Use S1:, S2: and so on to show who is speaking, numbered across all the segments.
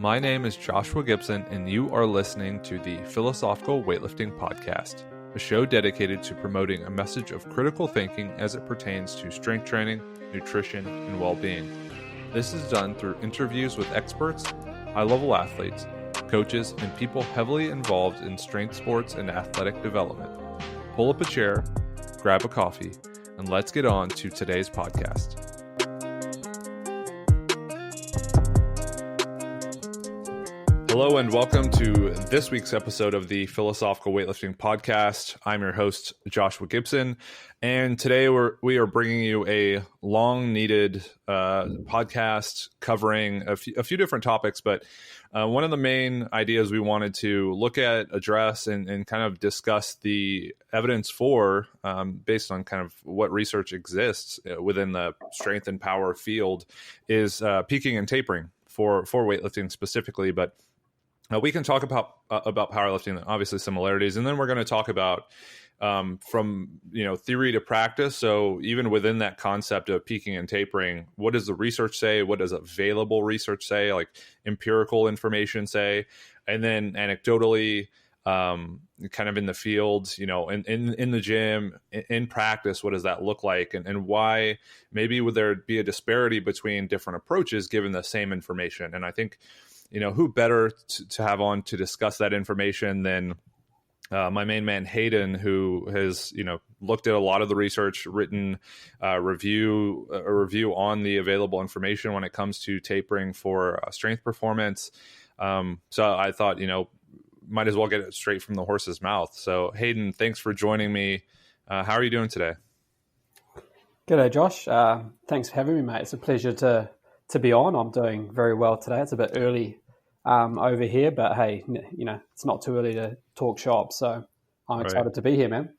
S1: My name is Joshua Gibson, and you are listening to the Philosophical Weightlifting Podcast, a show dedicated to promoting a message of critical thinking as it pertains to strength training, nutrition, and well-being. This is done through interviews with experts, high-level athletes, coaches, and people heavily involved in strength sports and athletic development. Pull up a chair, grab a coffee, and let's get on to today's podcast. Hello and welcome to this week's episode of the Philosophical Weightlifting Podcast. I'm your host, Joshua Gibson, and today we are bringing you a long-needed podcast covering a few different topics, but one of the main ideas we wanted to look at, address, and kind of discuss the evidence for, based on kind of what research exists within the strength and power field, is peaking and tapering for weightlifting specifically, but we can talk about powerlifting, obviously similarities, and then we're going to talk about from theory to practice. So even within that concept of peaking and tapering, what does the research say? What does available research say? Like empirical information say, and then anecdotally, kind of in the field, in the gym, in practice, what does that look like, and why maybe would there be a disparity between different approaches given the same information? And I think, who better to have on to discuss that information than my main man, Hayden, who has, looked at a lot of the research, written a review on the available information when it comes to tapering for strength performance. So I thought, might as well get it straight from the horse's mouth. So Hayden, thanks for joining me. How are you doing today?
S2: G'day, Josh. Thanks for having me, mate. It's a pleasure to be on. I'm doing very well today. It's a bit early over here, but hey, it's not too early to talk shop. So I'm excited to be here, man.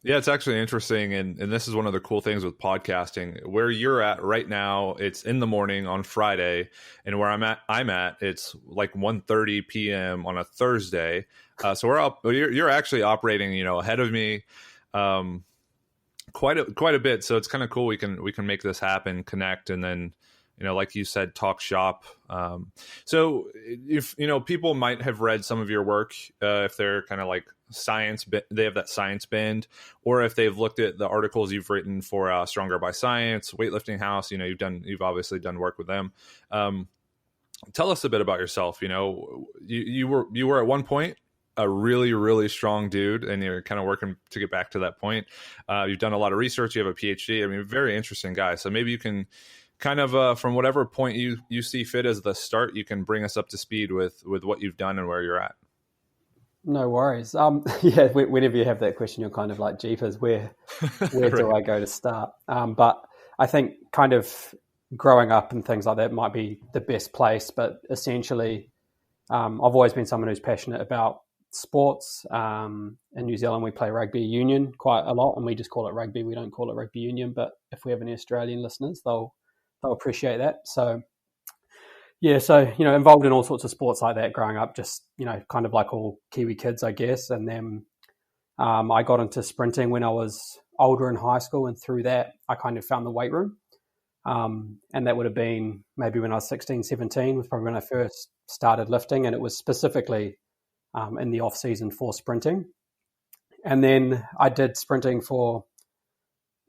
S1: Yeah, it's actually interesting. And this is one of the cool things with podcasting. Where you're at right now, it's in the morning on Friday. And where I'm at, it's like 1:30 p.m. on a Thursday. So we're up. You're actually operating, ahead of me quite a bit. So it's kind of cool. We can make this happen, connect, and then, like you said, talk shop. So if, people might have read some of your work, if they're kind of like science, they have that science bend, or if they've looked at the articles you've written for Stronger by Science, Weightlifting House, you've obviously done work with them. Tell us a bit about yourself. You were at one point a really, really strong dude, and you're kind of working to get back to that point. You've done a lot of research. You have a PhD. I mean, very interesting guy. So maybe you can kind of from whatever point you see fit as the start, you can bring us up to speed with what you've done and where you're at.
S2: No worries. Yeah, whenever you have that question, you're kind of like, jeepers, where right. do I go to start? But I think kind of growing up and things like that might be the best place. But essentially, I've always been someone who's passionate about sports. In New Zealand, we play rugby union quite a lot, and we just call it rugby. We don't call it rugby union. But if we have any Australian listeners, they'll appreciate that. So yeah, involved in all sorts of sports like that growing up, just, kind of like all Kiwi kids, I guess. And then I got into sprinting when I was older in high school, and through that I kind of found the weight room. And that would have been maybe when I was 16, 17 was probably when I first started lifting, and it was specifically in the off season for sprinting. And then I did sprinting for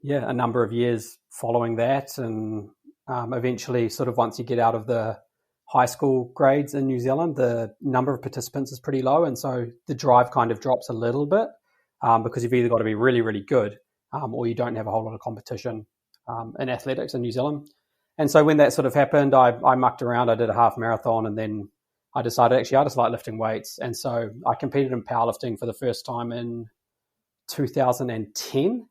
S2: a number of years following that, and eventually, sort of once you get out of the high school grades in New Zealand, the number of participants is pretty low, and so the drive kind of drops a little bit because you've either got to be really, really good or you don't have a whole lot of competition in athletics in New Zealand. And so when that sort of happened, I mucked around. I did a half marathon, and then I decided actually I just like lifting weights, and so I competed in powerlifting for the first time in 2010.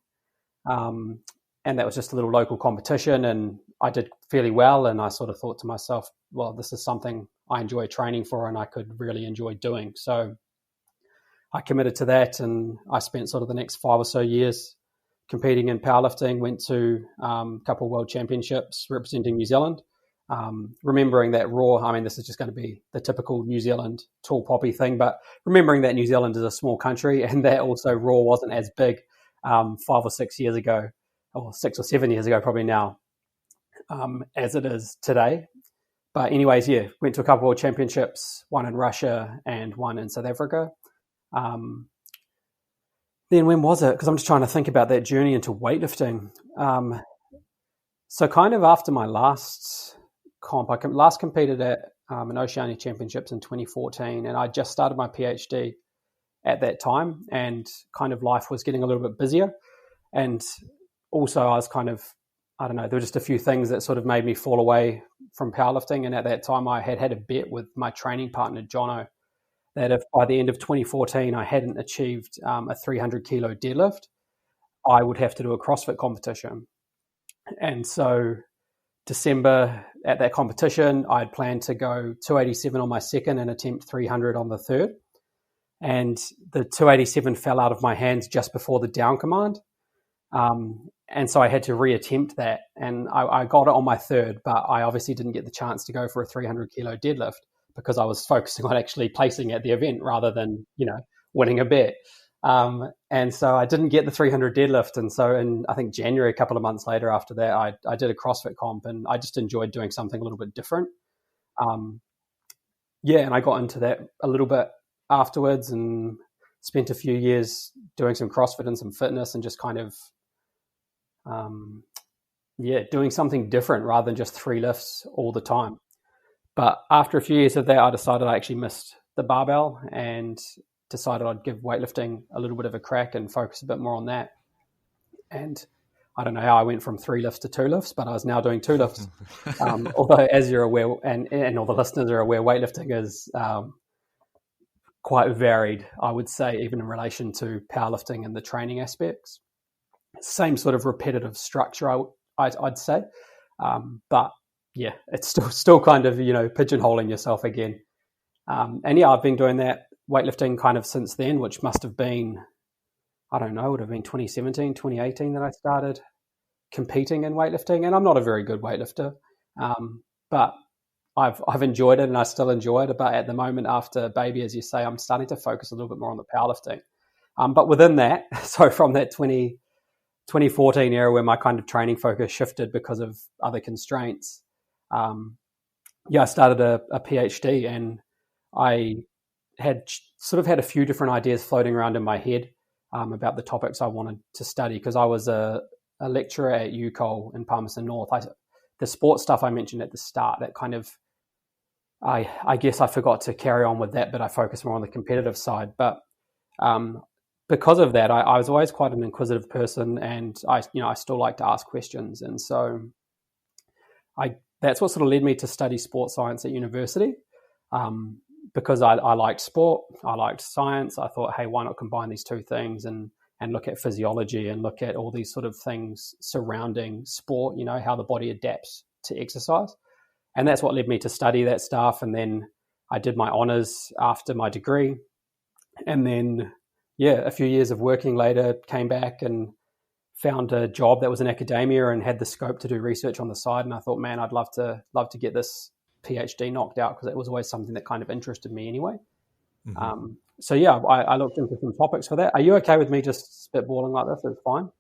S2: And that was just a little local competition, and I did fairly well. And I sort of thought to myself, well, this is something I enjoy training for and I could really enjoy doing. So I committed to that, and I spent sort of the next 5 or so years competing in powerlifting, went to a couple of world championships representing New Zealand. Remembering that this is just going to be the typical New Zealand tall poppy thing, but remembering that New Zealand is a small country and that also Raw wasn't as big 5 or 6 years ago, or 6 or 7 years ago probably now, as it is today. But anyways, yeah, went to a couple of world championships, one in Russia and one in South Africa. Then when was it? Because I'm just trying to think about that journey into weightlifting. So kind of after my last comp, I last competed at an Oceania Championships in 2014, and I just started my PhD at that time, and kind of life was getting a little bit busier. And also I was kind of, I don't know, there were just a few things that sort of made me fall away from powerlifting. And at that time I had a bet with my training partner, Jono, that if by the end of 2014 I hadn't achieved a 300 kilo deadlift, I would have to do a CrossFit competition. And so December at that competition, I'd planned to go 287 on my second and attempt 300 on the third. And the 287 fell out of my hands just before the down command. And so I had to reattempt that. And I got it on my third, but I obviously didn't get the chance to go for a 300 kilo deadlift because I was focusing on actually placing at the event rather than, winning a bet. And so I didn't get the 300 deadlift. And so in, I think, January, a couple of months later after that, I did a CrossFit comp, and I just enjoyed doing something a little bit different. And I got into that a little bit afterwards and spent a few years doing some CrossFit and some fitness and just kind of, doing something different rather than just 3 lifts all the time. But after a few years of that, I decided I actually missed the barbell and decided I'd give weightlifting a little bit of a crack and focus a bit more on that. And I don't know how I went from 3 lifts to 2 lifts, but I was now doing 2 lifts. Although, as you're aware, and all the listeners are aware, weightlifting is quite varied, I would say, even in relation to powerlifting and the training aspects. Same sort of repetitive structure, I'd say. But yeah, it's still kind of, pigeonholing yourself again. And yeah, I've been doing that weightlifting kind of since then, which must have been, I don't know, it would have been 2017, 2018 that I started competing in weightlifting. And I'm not a very good weightlifter, but I've enjoyed it and I still enjoy it. But at the moment, after baby, as you say, I'm starting to focus a little bit more on the powerlifting. But within that, so from that 2014 era where my kind of training focus shifted because of other constraints, I started a PhD, and I had had a few different ideas floating around in my head about the topics I wanted to study, because I was a lecturer at UCOL in Palmerston North. The sports stuff I mentioned at the start, that kind of, I guess I forgot to carry on with that, but I focused more on the competitive side. But because of that, I was always quite an inquisitive person, and I still like to ask questions. And so that's what sort of led me to study sports science at university, because I liked sport, I liked science. I thought, hey, why not combine these two things and look at physiology and look at all these sort of things surrounding sport, how the body adapts to exercise. And that's what led me to study that stuff. And then I did my honors after my degree. And then, a few years of working later, came back and found a job that was in academia and had the scope to do research on the side. And I thought, man, I'd love to get this PhD knocked out, because it was always something that kind of interested me anyway. Mm-hmm. I looked into some topics for that. Are you okay with me just spitballing like this? It's fine.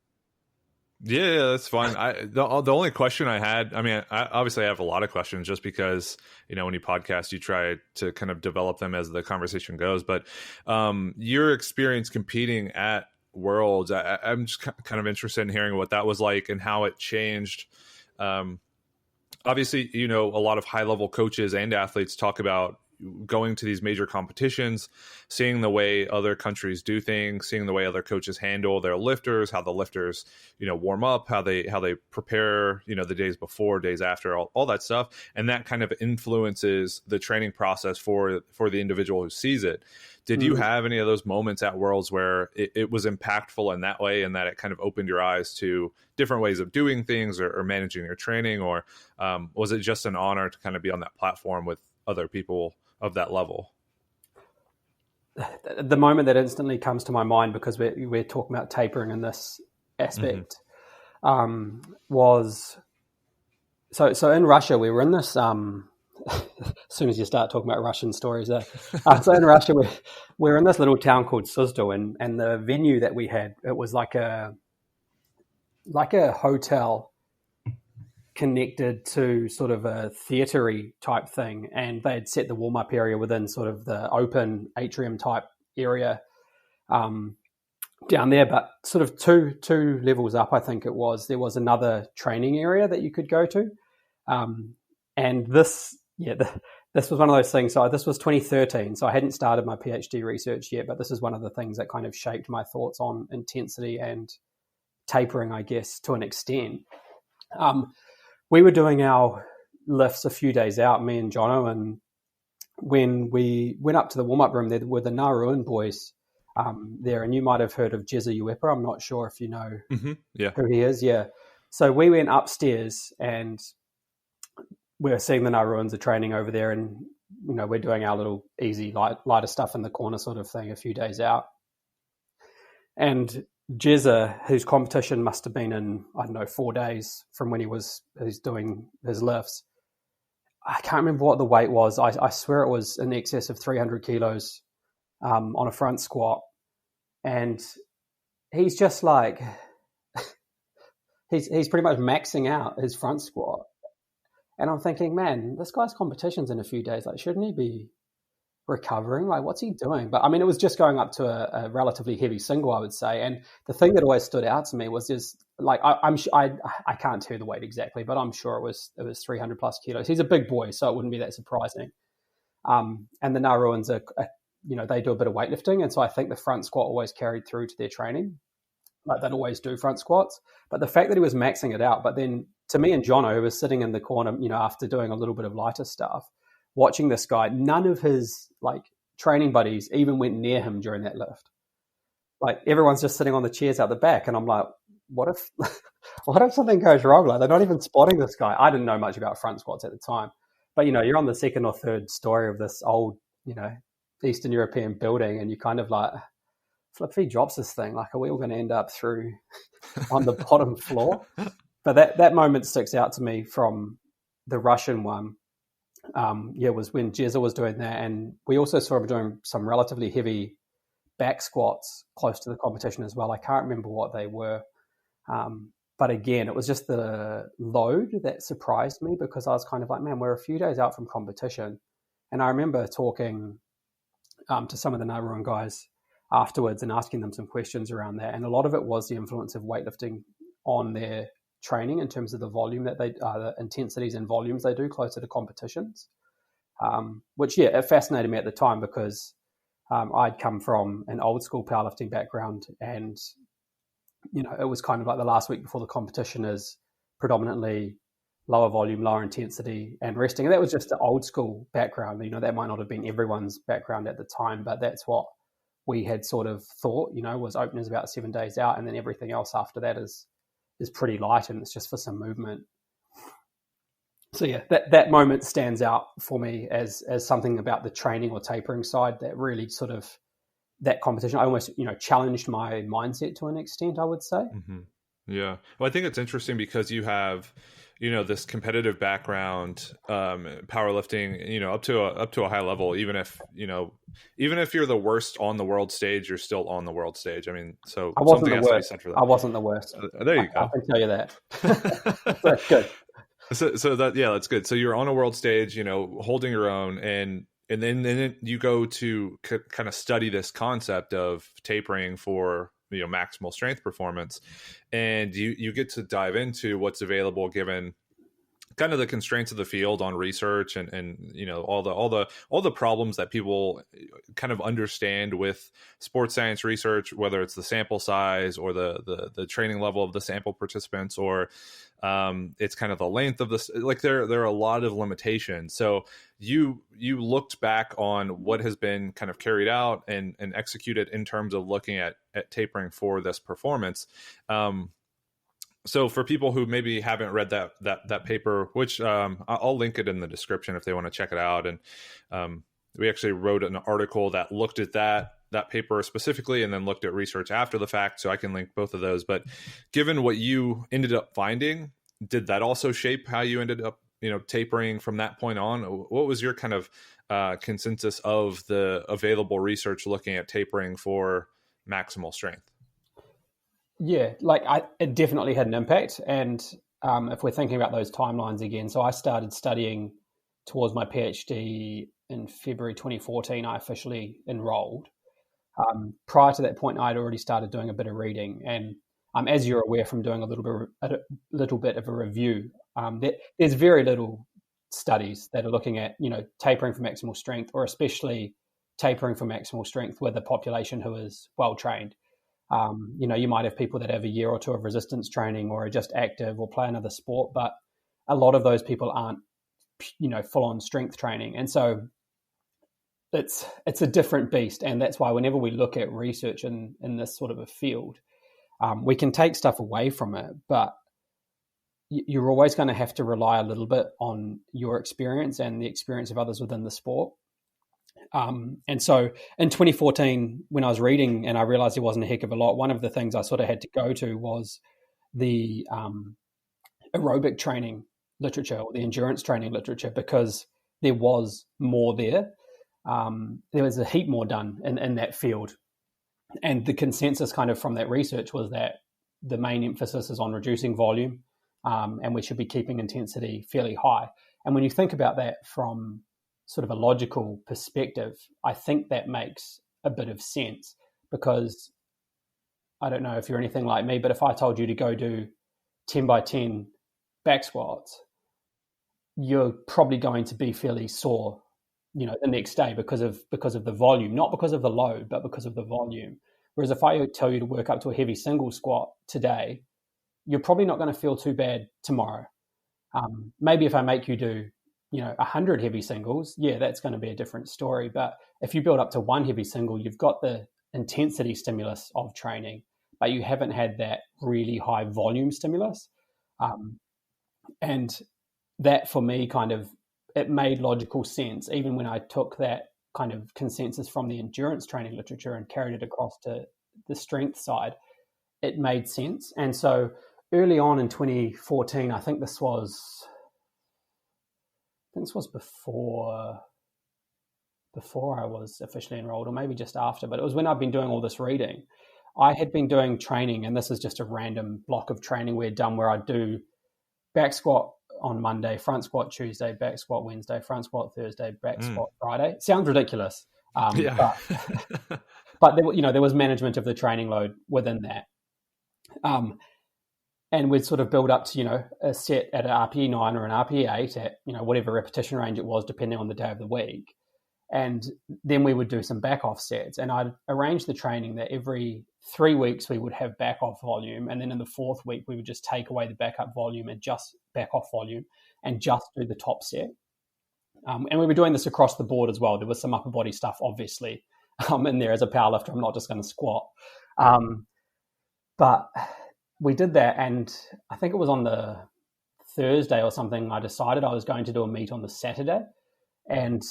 S1: Yeah, that's fine. The only question I had, I obviously have a lot of questions, just because, when you podcast, you try to kind of develop them as the conversation goes. But your experience competing at Worlds, I'm just kind of interested in hearing what that was like and how it changed. Obviously, a lot of high-level coaches and athletes talk about going to these major competitions, seeing the way other countries do things, seeing the way other coaches handle their lifters, how the lifters, warm up, how they prepare, the days before, days after, all that stuff. And that kind of influences the training process for the individual who sees it. Did you have any of those moments at Worlds where it was impactful in that way, and that it kind of opened your eyes to different ways of doing things or managing your training? Or was it just an honor to kind of be on that platform with other people of that level?
S2: The moment that instantly comes to my mind, because we're talking about tapering in this aspect, was so in Russia. We were in this as soon as you start talking about Russian stories so in Russia we're in this little town called Suzdal, and the venue that we had, it was like a hotel connected to sort of a theatre-y type thing, and they had set the warm-up area within sort of the open atrium type area down there. But sort of two levels up, I think it was, there was another training area that you could go to. And this was one of those things. So this was 2013, so I hadn't started my PhD research yet, but this is one of the things that kind of shaped my thoughts on intensity and tapering, I guess, to an extent. We were doing our lifts a few days out, me and Jono, and when we went up to the warm-up room, there were the Nauruan boys there, and you might have heard of Jezza Uepa. I'm not sure if you know who he is. Yeah. So we went upstairs and we were seeing the Nauruans are training over there, and we're doing our little easy lighter stuff in the corner sort of thing a few days out. And Jezza, whose competition must have been in, I don't know, 4 days from when he's doing his lifts. I can't remember what the weight was. I swear it was in excess of 300 kilos on a front squat. And he's just like, he's pretty much maxing out his front squat. And I'm thinking, man, this guy's competition's in a few days. Like, shouldn't he be recovering? Like, what's he doing? But I mean, it was just going up to a relatively heavy single, I would say. And the thing that always stood out to me was just like, I can't tell you the weight exactly, but I'm sure it was 300 plus kilos. He's a big boy, so it wouldn't be that surprising. And the Nauruans are they do a bit of weightlifting, and so I think the front squat always carried through to their training. Like, they'd always do front squats. But the fact that he was maxing it out, but then to me and Jono, who was sitting in the corner, after doing a little bit of lighter stuff, watching this guy, none of his training buddies even went near him during that lift. Like, everyone's just sitting on the chairs out the back, and I'm like, what if something goes wrong? Like, they're not even spotting this guy. I didn't know much about front squats at the time, but you're on the second or third story of this old, Eastern European building, and you kind of like, flip, if he drops this thing, like, are we all going to end up through on the bottom floor? But that moment sticks out to me from the Russian one. Was when Jezza was doing that, and we also saw him doing some relatively heavy back squats close to the competition as well. I can't remember what they were, but again, it was just the load that surprised me, because I was kind of like, man, we're a few days out from competition. And I remember talking to some of the Nauruan guys afterwards and asking them some questions around that, and a lot of it was the influence of weightlifting on their training in terms of the volume that the intensities and volumes they do closer to competitions, which it fascinated me at the time, because I'd come from an old school powerlifting background, and it was kind of like the last week before the competition is predominantly lower volume, lower intensity, and resting. And that was just the old school background. That might not have been everyone's background at the time, but that's what we had sort of thought, was openers about 7 days out, and then everything else after that is pretty light, and it's just for some movement. So yeah, that moment stands out for me as something about the training or tapering side that really sort of, that competition, I almost, challenged my mindset to an extent, I would say.
S1: Mm-hmm. Yeah. Well, I think it's interesting because you have, this competitive background, powerlifting, up to a high level, even if you're the worst on the world stage, you're still on the world stage. I mean, so
S2: I wasn't
S1: something
S2: the
S1: has
S2: worst.
S1: to be said for that.
S2: I wasn't the worst.
S1: There you go.
S2: I can tell you that. That's good.
S1: So that's good. So you're on a world stage, holding your own, and then you go to kind of study this concept of tapering for maximal strength performance, and you get to dive into what's available given kind of the constraints of the field on research and all the problems that people kind of understand with sports science research, whether it's the sample size or the training level of the sample participants, or it's kind of the length of this. Like there are a lot of limitations. So you looked back on what has been kind of carried out and executed in terms of looking at tapering for this performance. So for people who maybe haven't read that paper, which I'll link it in the description if they want to check it out. And we actually wrote an article that looked at that paper specifically, and then looked at research after the fact. So I can link both of those. But given what you ended up finding, did that also shape how you ended up, tapering from that point on? What was your kind of consensus of the available research looking at tapering for maximal strength?
S2: Yeah, it definitely had an impact. And if we're thinking about those timelines again, so I started studying towards my PhD in February 2014. I officially enrolled. Prior to that point, I'd already started doing a bit of reading, and as you're aware from doing a little bit of a review, there's very little studies that are looking at tapering for maximal strength, or especially tapering for maximal strength with a population who is well trained. You might have people that have a year or two of resistance training or are just active or play another sport, but a lot of those people aren't full on strength training, and so it's a different beast. And that's why whenever we look at research in this sort of a field, we can take stuff away from it, but you're always going to have to rely a little bit on your experience and the experience of others within the sport. And so in 2014, when I was reading and I realized there wasn't a heck of a lot, one of the things I sort of had to go to was the aerobic training literature, or the endurance training literature, because there was more there. There was a heap more done in that field. And the consensus kind of from that research was that the main emphasis is on reducing volume, and we should be keeping intensity fairly high. And when you think about that from sort of a logical perspective, I think that makes a bit of sense, because I don't know if you're anything like me, but if I told you to go do 10 by 10 back squats, you're probably going to be fairly sore, the next day because of the volume, not because of the load, but because of the volume. Whereas if I tell you to work up to a heavy single squat today, you're probably not going to feel too bad tomorrow. Maybe if I make you do 100 heavy singles, yeah, that's going to be a different story. But if you build up to one heavy single, you've got the intensity stimulus of training, but you haven't had that really high volume stimulus. And that for me it made logical sense, even when I took that kind of consensus from the endurance training literature and carried it across to the strength side. It made sense. And so early on in 2014, I think this was before I was officially enrolled, or maybe just after, but it was when I'd been doing all this reading. I had been doing training, and this is just a random block of training we'd done, where I'd do back squat on Monday, front squat Tuesday, back squat Wednesday, front squat Thursday, back squat Friday. Sounds ridiculous, but there was management of the training load within that. And we'd sort of build up to, a set at an RPE 9 or an RPE 8 at, whatever repetition range it was, depending on the day of the week. And then we would do some back off sets. And I'd arrange the training that every 3 weeks we would have back off volume. And then in the fourth week, we would just take away the backup volume and just back off volume and just do the top set. And we were doing this across the board as well. There was some upper body stuff, obviously, in there. As a powerlifter, I'm not just going to squat. But we did that, and I think it was on the Thursday or something, I decided I was going to do a meet on the Saturday, and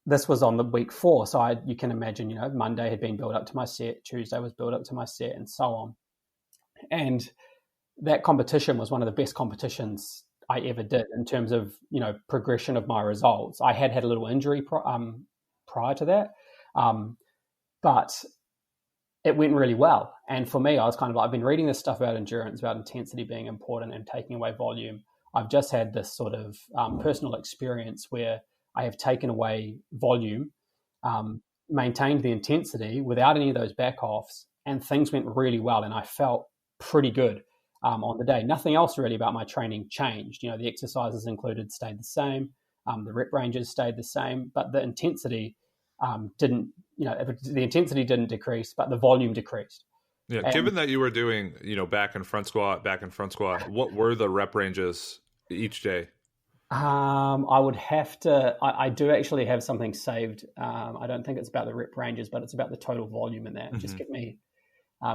S2: this was on the week 4. So you can imagine, Monday had been built up to my set, Tuesday was built up to my set, and so on. And that competition was one of the best competitions I ever did in terms of, progression of my results. I had a little injury prior to that, but it went really well. And for me, I was kind of like, I've been reading this stuff about endurance, about intensity being important and taking away volume. I've just had this sort of personal experience where I have taken away volume, maintained the intensity without any of those back offs, and things went really well. And I felt pretty good on the day. Nothing else really about my training changed. The exercises included stayed the same. The rep ranges stayed the same, but the intensity didn't decrease, but the volume decreased.
S1: Yeah. And given that you were doing, back and front squat, what were the rep ranges each day?
S2: I would have to, I do actually have something saved. I don't think it's about the rep ranges, but it's about the total volume in that. Mm-hmm. Just give me,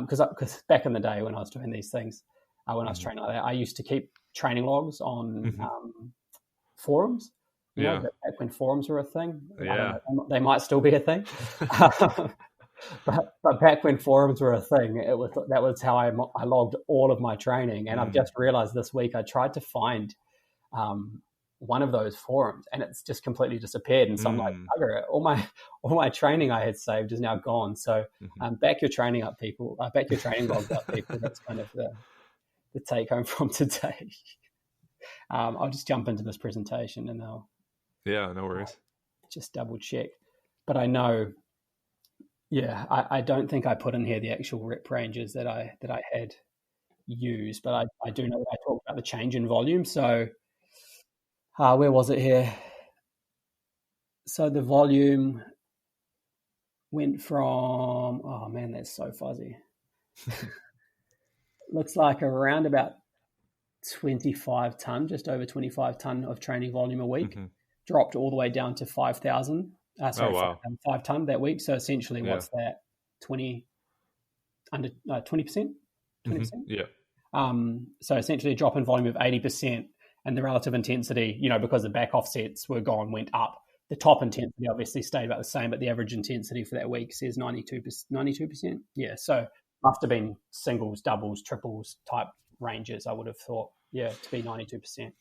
S2: because back in the day when I was doing these things, when I was training like that, I used to keep training logs on forums. Back when forums were a thing.
S1: Yeah.
S2: They might still be a thing. But back when forums were a thing, that was how I logged all of my training. And I've just realized this week I tried to find one of those forums, and it's just completely disappeared. And so I'm like, bugger it, all my training I had saved is now gone. So back your training up, people. Back your training logs up, people. That's kind of the take home from today. I'll just jump into this presentation and I'll
S1: Yeah, no worries.
S2: just double check. But I know, I don't think I put in here the actual rep ranges that I had used, but I do know that I talked about the change in volume. So where was it here? So the volume went from, oh man, that's so fuzzy. Looks like around about 25 ton, just over 25 ton of training volume a week, dropped all the way down to 5,000.
S1: Oh, wow.
S2: 5 ton that week. So essentially, what's that? 20 under 20%? 20%?
S1: Yeah.
S2: So essentially a drop in volume of 80%, and the relative intensity, because the back offsets were gone, went up. The top intensity obviously stayed about the same, but the average intensity for that week says 92%. Yeah, so must have been singles, doubles, triples type ranges, I would have thought, to be 92%.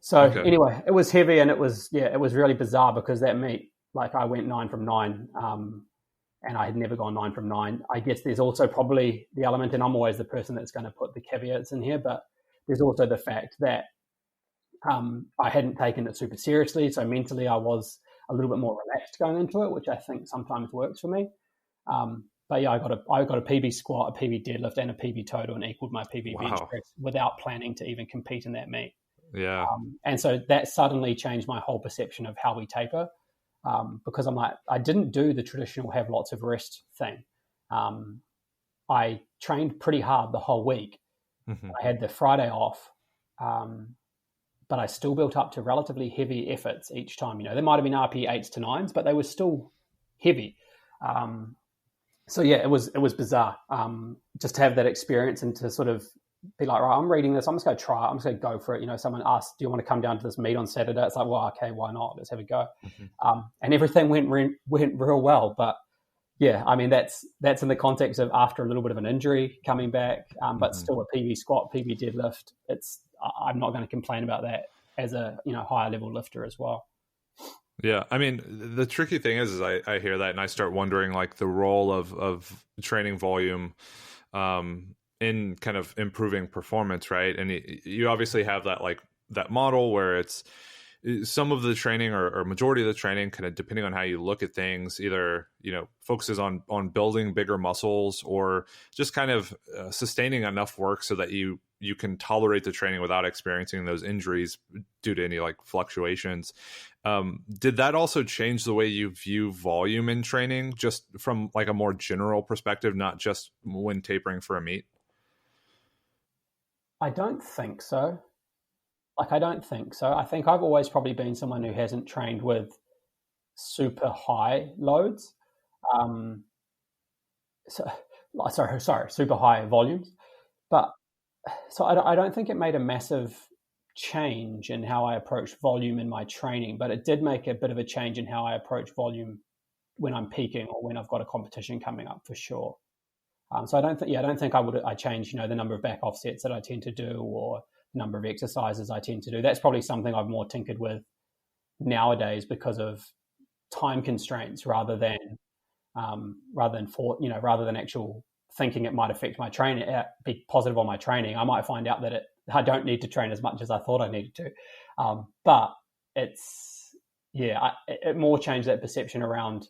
S2: So anyway, it was heavy, and it was really bizarre because that meet, like I went 9 from 9, and I had never gone 9 from 9. I guess there's also probably the element, and I'm always the person that's going to put the caveats in here, but there's also the fact that I hadn't taken it super seriously. So mentally I was a little bit more relaxed going into it, which I think sometimes works for me. But yeah, I got a PB squat, a PB deadlift, and a PB total, and equaled my PB bench press without planning to even compete in that meet.
S1: Yeah.
S2: And so that suddenly changed my whole perception of how we taper, because I'm like, I didn't do the traditional have lots of rest thing. I trained pretty hard the whole week. I had the Friday off, but I still built up to relatively heavy efforts each time. There might have been RP 8s to 9s, but they were still heavy. So yeah, it was bizarre, just to have that experience and to sort of be like, right, I'm reading this, I'm just going to try it, I'm just going to go for it. Someone asked, do you want to come down to this meet on Saturday? It's like, well, okay, why not? Let's have a go. And everything went real well. But yeah, I mean, that's in the context of after a little bit of an injury coming back, but still a PB squat, PB deadlift. I'm not going to complain about that as a higher level lifter as well.
S1: Yeah, I mean, the tricky thing is I hear that and I start wondering like the role of training volume in kind of improving performance, right? And you obviously have that model where it's some of the training or majority of the training, kind of depending on how you look at things, either focuses on building bigger muscles or just kind of sustaining enough work so that you can tolerate the training without experiencing those injuries due to any like fluctuations. Did that also change the way you view volume in training, just from like a more general perspective, not just when tapering for a meet?
S2: I don't think so. I think I've always probably been someone who hasn't trained with super high loads. Super high volumes. But so I don't think it made a massive change in how I approach volume in my training, but it did make a bit of a change in how I approach volume when I'm peaking or when I've got a competition coming up, for sure. So I don't think I change, the number of back offsets that I tend to do or the number of exercises I tend to do. That's probably something I've more tinkered with nowadays because of time constraints rather than actual thinking it might affect my training, be positive on my training. I might find out that I don't need to train as much as I thought I needed to. But it more changed that perception around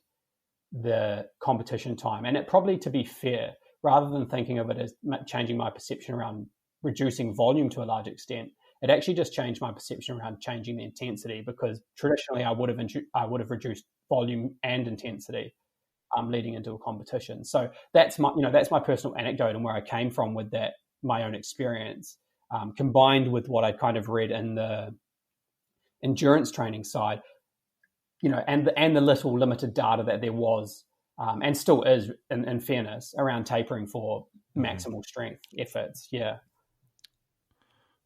S2: the competition time. And it probably, to be fair, rather than thinking of it as changing my perception around reducing volume to a large extent, it actually just changed my perception around changing the intensity, because traditionally I would have reduced volume and intensity leading into a competition. So that's my personal anecdote and where I came from with that, my own experience, combined with what I kind of read in the endurance training side, and the little limited data that there was, and still is, in fairness, around tapering for maximal strength efforts. Yeah.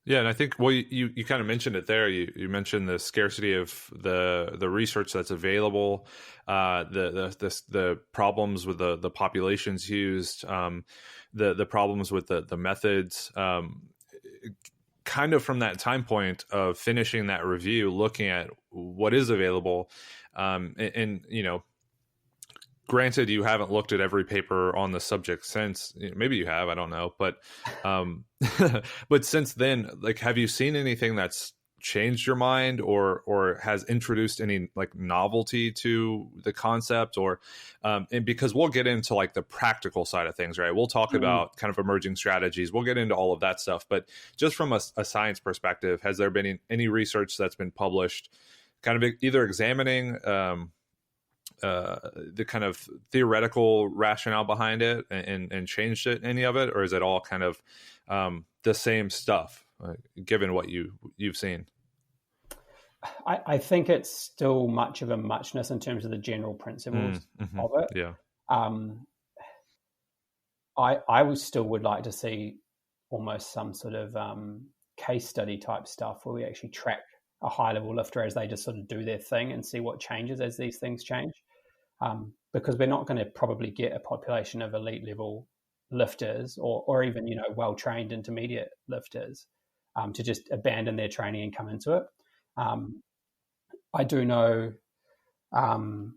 S1: Yeah, and I think, well, you kind of mentioned it there. You mentioned the scarcity of the research that's available, the problems with the populations used, the problems with the methods. Kind of from that time point of finishing that review, looking at what is available, and granted, you haven't looked at every paper on the subject since. Maybe you have, I don't know, but but since then, like, have you seen anything that's changed your mind or has introduced any like novelty to the concept, or and because we'll get into like the practical side of things, right? We'll talk about kind of emerging strategies, we'll get into all of that stuff, but just from a science perspective, has there been any research that's been published kind of either examining the kind of theoretical rationale behind it and changed it, any of it, or is it all kind of the same stuff, given what you've seen?
S2: I think it's still much of a muchness in terms of the general principles of it.
S1: Yeah.
S2: I still would like to see almost some sort of case study type stuff where we actually track a high level lifter as they just sort of do their thing and see what changes as these things change. Because we're not going to probably get a population of elite level lifters or even, well-trained intermediate lifters to just abandon their training and come into it. I do know that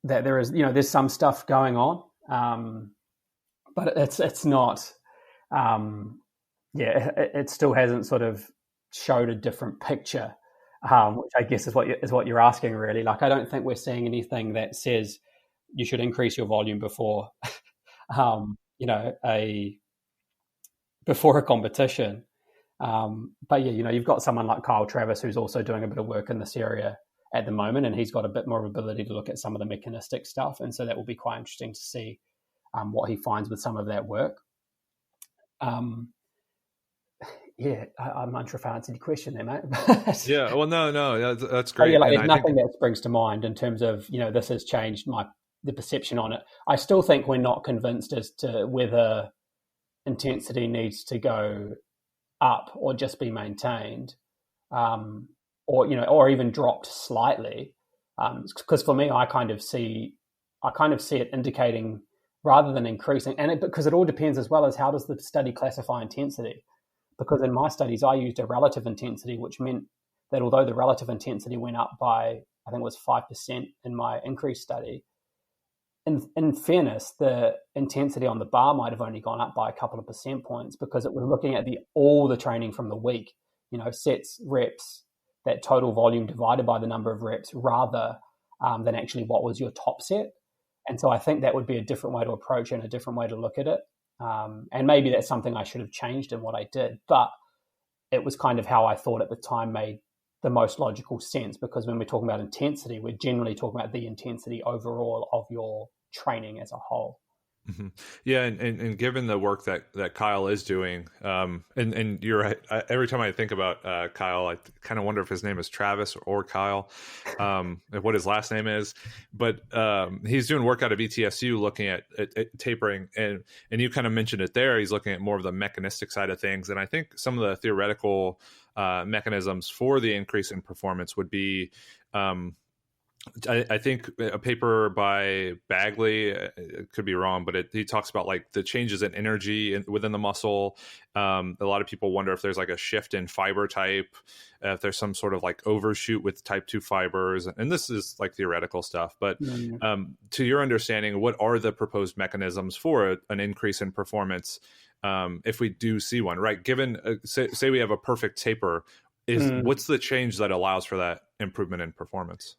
S2: there is, there's some stuff going on, but it's not, it still hasn't sort of showed a different picture, which I guess is what you're asking, really. Like, I don't think we're seeing anything that says you should increase your volume before, before a competition. But yeah, you've got someone like Kyle Travis who's also doing a bit of work in this area at the moment, and he's got a bit more ability to look at some of the mechanistic stuff, and so that will be quite interesting to see what he finds with some of that work. I'm not sure if I answered your question there, mate.
S1: Yeah, well, no, that's great.
S2: There's nothing that springs to mind in terms of, this has changed the perception on it. I still think we're not convinced as to whether intensity needs to go up or just be maintained, or even dropped slightly. Because for me, I kind of see it indicating rather than increasing, because it all depends as well as how does the study classify intensity. Because in my studies, I used a relative intensity, which meant that although the relative intensity went up by, I think it was 5% in my increase study, in fairness, the intensity on the bar might have only gone up by a couple of percent points because it was looking at all the training from the week, sets, reps, that total volume divided by the number of reps rather than actually what was your top set. And so I think that would be a different way to approach it and a different way to look at it. And maybe that's something I should have changed in what I did, but it was kind of how I thought at the time made the most logical sense, because when we're talking about intensity, we're generally talking about the intensity overall of your training as a whole.
S1: Mm-hmm. Yeah, and given the work that Kyle is doing, and you're right, every time I think about Kyle, I kind of wonder if his name is Travis or Kyle, what his last name is. But he's doing work out of ETSU looking at tapering, and you kind of mentioned it there. He's looking at more of the mechanistic side of things, and I think some of the theoretical mechanisms for the increase in performance would be. I think a paper by Bagley, could be wrong, but he talks about like the changes in energy within the muscle. A lot of people wonder if there's like a shift in fiber type, if there's some sort of like overshoot with type 2 fibers. And this is like theoretical stuff. But to your understanding, what are the proposed mechanisms for an increase in performance if we do see one, right? Given, say we have a perfect taper, what's the change that allows for that improvement in performance?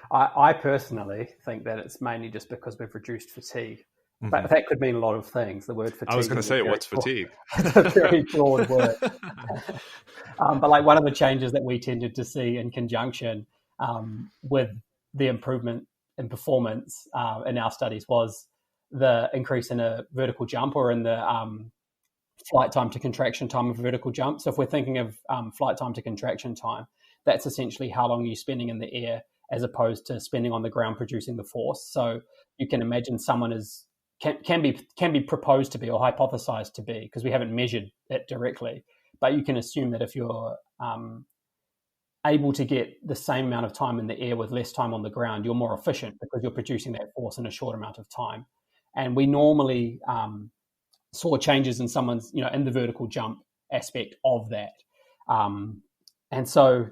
S2: I personally think that it's mainly just because we've reduced fatigue. But that could mean a lot of things. The word fatigue.
S1: I was going to say, what's fatigue?
S2: It's a very broad word. But like one of the changes that we tended to see in conjunction with the improvement in performance in our studies was the increase in a vertical jump, or in the flight time to contraction time of a vertical jump. So if we're thinking of flight time to contraction time, that's essentially how long you're spending in the air as opposed to spending on the ground producing the force. So you can imagine someone can be proposed to be or hypothesized to be, because we haven't measured it directly, but you can assume that if you're able to get the same amount of time in the air with less time on the ground, you're more efficient because you're producing that force in a short amount of time. And we normally saw changes in someone's, in the vertical jump aspect of that. And so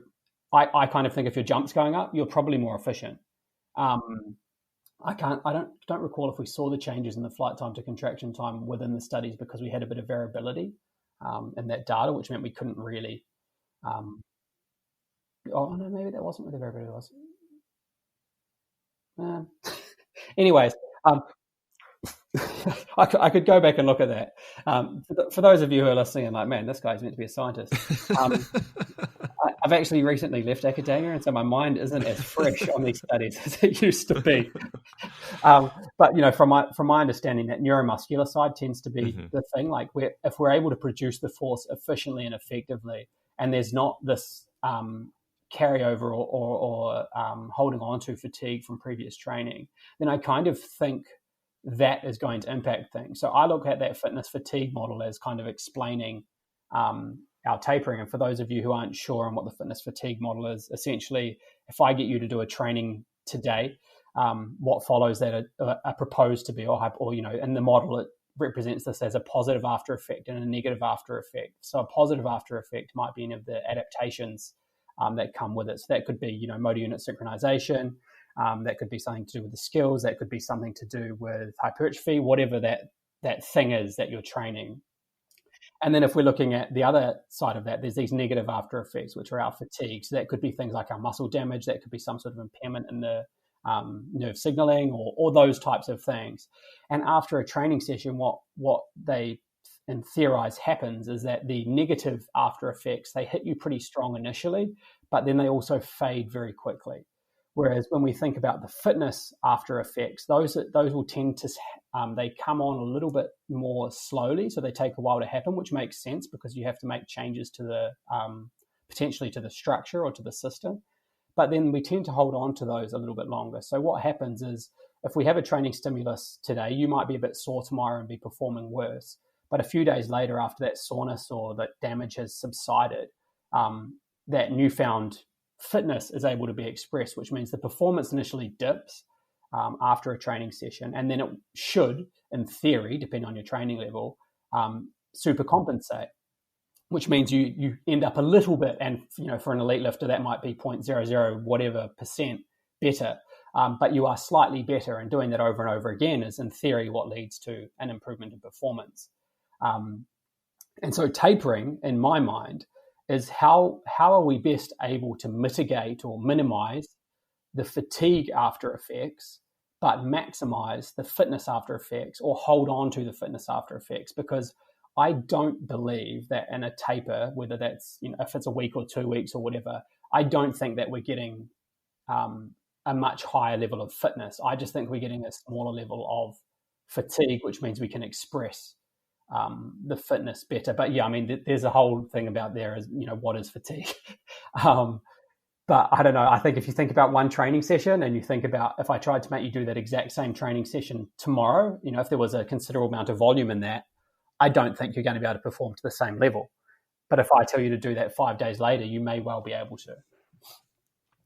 S2: I kind of think if your jump's going up, you're probably more efficient. I don't recall if we saw the changes in the flight time to contraction time within the studies because we had a bit of variability in that data, which meant we couldn't really. Oh no, maybe that wasn't where the variability was. Anyways, I could go back and look at that. For those of you who are listening and like, man, this guy's meant to be a scientist. I've actually recently left academia, and so my mind isn't as fresh on these studies as it used to be. But from my understanding, that neuromuscular side tends to be the thing. Like, if we're able to produce the force efficiently and effectively, and there's not this carryover or holding on to fatigue from previous training, then I kind of think that is going to impact things. So I look at that fitness fatigue model as kind of explaining our tapering. And for those of you who aren't sure on what the fitness fatigue model is, essentially, if I get you to do a training today, what follows that are proposed to be, or in the model, it represents this as a positive after effect and a negative after effect. So a positive after effect might be any of the adaptations that come with it. So that could be, motor unit synchronization. That could be something to do with the skills. That could be something to do with hypertrophy, whatever that thing is that you're training. And then if we're looking at the other side of that, there's these negative after effects, which are our fatigue. So that could be things like our muscle damage. That could be some sort of impairment in the nerve signaling or those types of things. And after a training session, what they and theorize happens is that the negative after effects, they hit you pretty strong initially, but then they also fade very quickly. Whereas when we think about the fitness after effects, those will tend to, they come on a little bit more slowly. So they take a while to happen, which makes sense because you have to make changes to the, potentially to the structure or to the system. But then we tend to hold on to those a little bit longer. So what happens is if we have a training stimulus today, you might be a bit sore tomorrow and be performing worse. But a few days later, after that soreness or that damage has subsided, that newfound fitness is able to be expressed, which means the performance initially dips after a training session, and then it should, in theory, depending on your training level, supercompensate, which means you end up a little bit, and for an elite lifter that might be 0.00 whatever percent better, but you are slightly better, and doing that over and over again is in theory what leads to an improvement in performance. And so tapering, in my mind, is how are we best able to mitigate or minimize the fatigue after effects, but maximize the fitness after effects or hold on to the fitness after effects? Because I don't believe that in a taper, whether that's, if it's a week or 2 weeks or whatever, I don't think that we're getting a much higher level of fitness. I just think we're getting a smaller level of fatigue, which means we can express the fitness better. But yeah, I mean, there's a whole thing about there is, what is fatigue? But I don't know. I think if you think about one training session and you think about if I tried to make you do that exact same training session tomorrow, if there was a considerable amount of volume in that, I don't think you're going to be able to perform to the same level. But if I tell you to do that 5 days later, you may well be able to.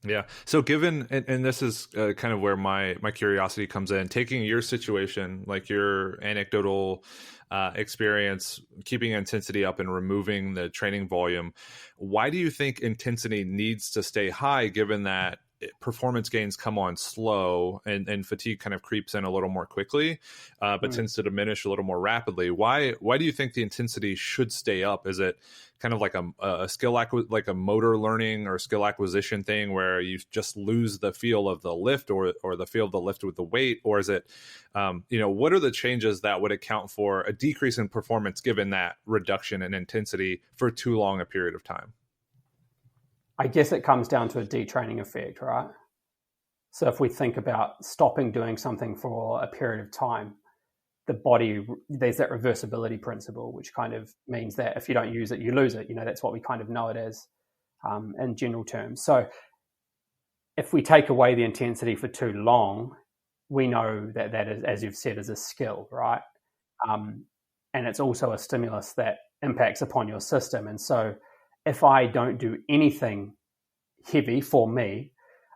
S1: Yeah. So given, and this is kind of where my curiosity comes in, taking your situation, like your anecdotal experience, keeping intensity up and removing the training volume, why do you think intensity needs to stay high given that performance gains come on slow and fatigue kind of creeps in a little more quickly, but tends to diminish a little more rapidly? Why do you think the intensity should stay up? Is it kind of like a skill, like a motor learning or skill acquisition thing where you just lose the feel of the lift or the feel of the lift with the weight? Or is it, what are the changes that would account for a decrease in performance given that reduction in intensity for too long a period of time?
S2: I guess it comes down to a detraining effect, right? So if we think about stopping doing something for a period of time, the body, there's that reversibility principle, which kind of means that if you don't use it, you lose it. That's what we kind of know it as in general terms. So if we take away the intensity for too long, we know that is, as you've said, is a skill, right? And it's also a stimulus that impacts upon your system. And so if I don't do anything heavy for me,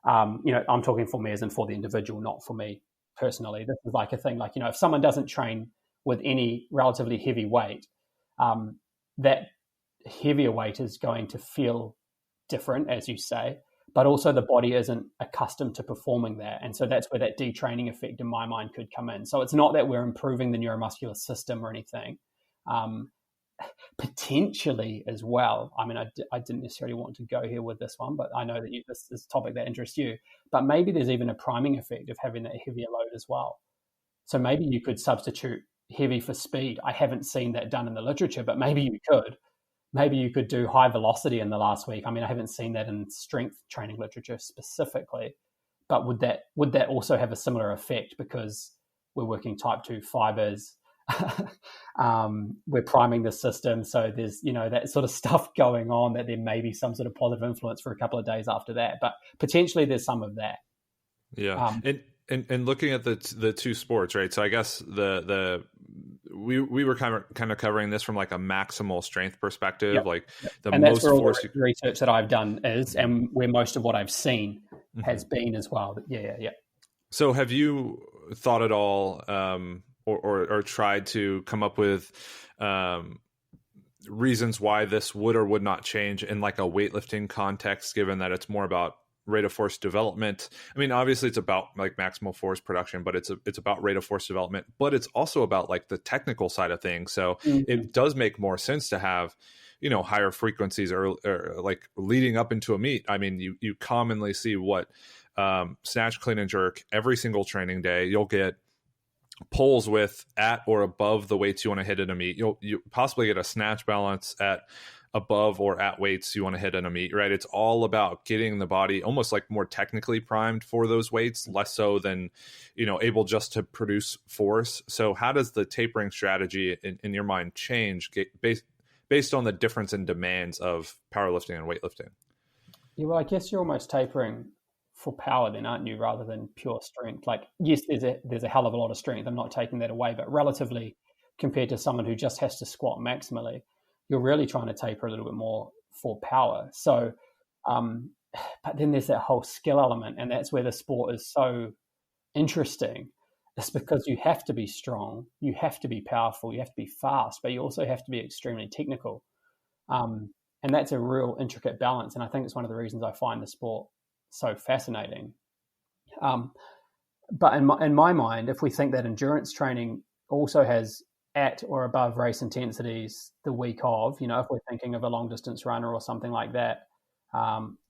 S2: I'm talking for me as in for the individual, not for me personally. This is like a thing, like, if someone doesn't train with any relatively heavy weight, that heavier weight is going to feel different, as you say, but also the body isn't accustomed to performing that. And so that's where that detraining effect in my mind could come in. So it's not that we're improving the neuromuscular system or anything. Potentially as well. I mean, I didn't necessarily want to go here with this one, but I know that this is a topic that interests you. But maybe there's even a priming effect of having that heavier load as well. So maybe you could substitute heavy for speed. I haven't seen that done in the literature, but maybe you could. Maybe you could do high velocity in the last week. I mean, I haven't seen that in strength training literature specifically, but would that also have a similar effect because we're working type 2 fibers? We're priming the system, so there's that sort of stuff going on, that there may be some sort of positive influence for a couple of days after that, but potentially there's some of that.
S1: And looking at the two sports, right? So I guess we were kind of covering this from like a maximal strength perspective, like the
S2: and
S1: most
S2: that's where
S1: force
S2: all the research that I've done is, and where most of what I've seen has been as well. Yeah.
S1: So have you thought at all, or tried to come up with reasons why this would or would not change in like a weightlifting context, given that it's more about rate of force development? I mean, obviously it's about like maximal force production, but it's about rate of force development, but it's also about like the technical side of things. So it does make more sense to have, higher frequencies or like leading up into a meet. I mean, you commonly see what snatch, clean and jerk every single training day. You'll get pulls with at or above the weights you want to hit in a meet. You possibly get a snatch balance at above or at weights you want to hit in a meet, right? It's all about getting the body almost like more technically primed for those weights, less so than, able just to produce force. So how does the tapering strategy in your mind change based on the difference in demands of powerlifting and weightlifting?
S2: Yeah, well, I guess you're almost tapering for power then, aren't you, rather than pure strength? Like, yes, there's a hell of a lot of strength. I'm not taking that away, but relatively compared to someone who just has to squat maximally, you're really trying to taper a little bit more for power. So, but then there's that whole skill element, and that's where the sport is so interesting. It's because you have to be strong, you have to be powerful, you have to be fast, but you also have to be extremely technical. And that's a real intricate balance. And I think it's one of the reasons I find the sport so fascinating. But in my mind, if we think that endurance training also has at or above race intensities the week of, if we're thinking of a long distance runner or something like that,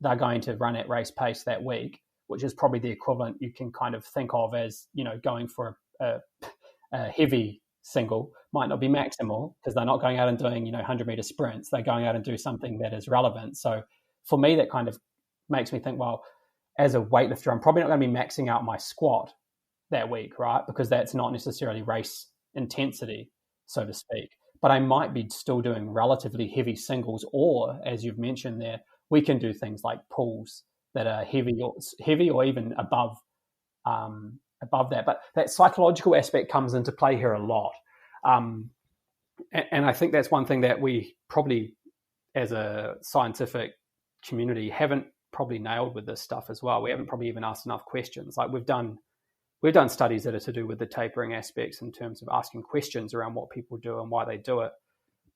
S2: they're going to run at race pace that week, which is probably the equivalent you can kind of think of as, going for a heavy single. Might not be maximal because they're not going out and doing, 100-meter sprints. They're going out and do something that is relevant. So for me, that kind of makes me think, well, as a weightlifter, I'm probably not going to be maxing out my squat that week, right? Because that's not necessarily race intensity, so to speak. But I might be still doing relatively heavy singles, or as you've mentioned there, we can do things like pulls that are heavy or even above that. But that psychological aspect comes into play here a lot. And I think that's one thing that we probably, as a scientific community, haven't probably nailed with this stuff as well. We haven't probably even asked enough questions. Like we've done studies that are to do with the tapering aspects in terms of asking questions around what people do and why they do it,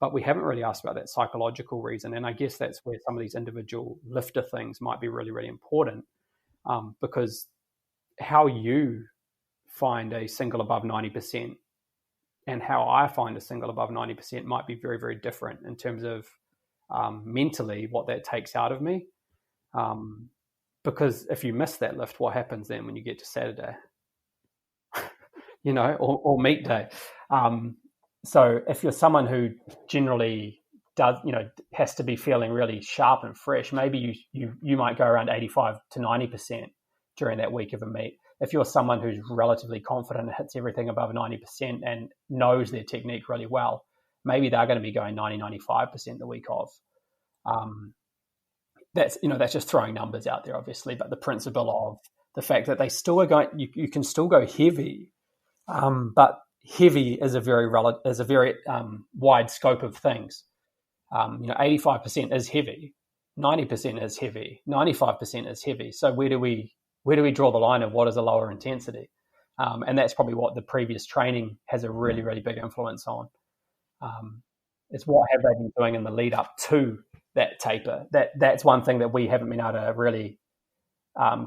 S2: but we haven't really asked about that psychological reason. And I guess that's where some of these individual lifter things might be really, really important, because how you find a single above 90% and how I find a single above 90% might be very, very different in terms of mentally what that takes out of me. Because if you miss that lift, what happens then when you get to Saturday, or meet day? So if you're someone who generally does, has to be feeling really sharp and fresh, maybe you might go around 85 to 90% during that week of a meet. If you're someone who's relatively confident and hits everything above 90% and knows their technique really well, maybe they're going to be going 90-95% the week of. That's just throwing numbers out there, obviously, but the principle of the fact that they still are going, you can still go heavy, but heavy is a very wide scope of things. 85% is heavy, 90% is heavy, 95% is heavy. So where do we draw the line of what is a lower intensity? And that's probably what the previous training has a really, really big influence on. It's what have they been doing in the lead up to that taper. That's one thing that we haven't been able to really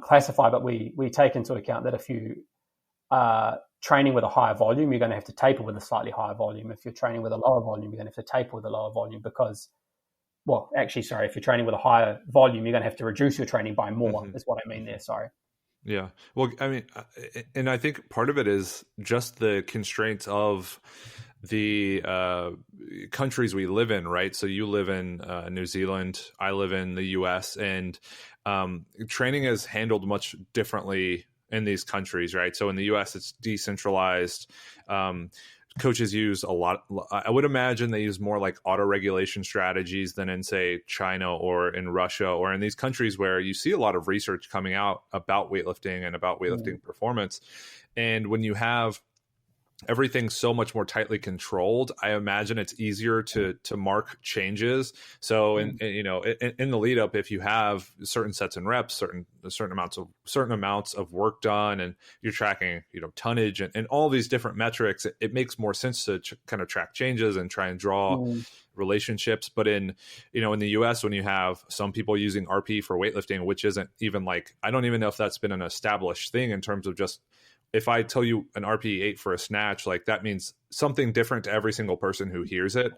S2: classify, but we take into account that if you training with a higher volume, you're going to have to taper with a slightly higher volume. If you're training with a lower volume, you're going to have to taper with a lower volume because, if you're training with a higher volume, you're going to have to reduce your training by more, is what I mean there, sorry.
S1: Yeah. Well, I mean, and I think part of it is just the constraints of the countries we live in, right? So you live in New Zealand, I live in the US, and training is handled much differently in these countries, right? So in the US, it's decentralized. Coaches use a lot. I would imagine they use more like auto-regulation strategies than in, say, China or in Russia or in these countries where you see a lot of research coming out about weightlifting and about weightlifting performance. And when you have everything so much more tightly controlled, I imagine it's easier to mark changes. So in the lead up, if you have certain sets and reps, certain amounts of work done, and you're tracking tonnage and all these different metrics, it makes more sense to kind of track changes and try and draw relationships. But in the US, when you have some people using RP for weightlifting, which isn't even I don't even know if that's been an established thing in terms of just, if I tell you an RP 8 for a snatch, that means something different to every single person who hears it.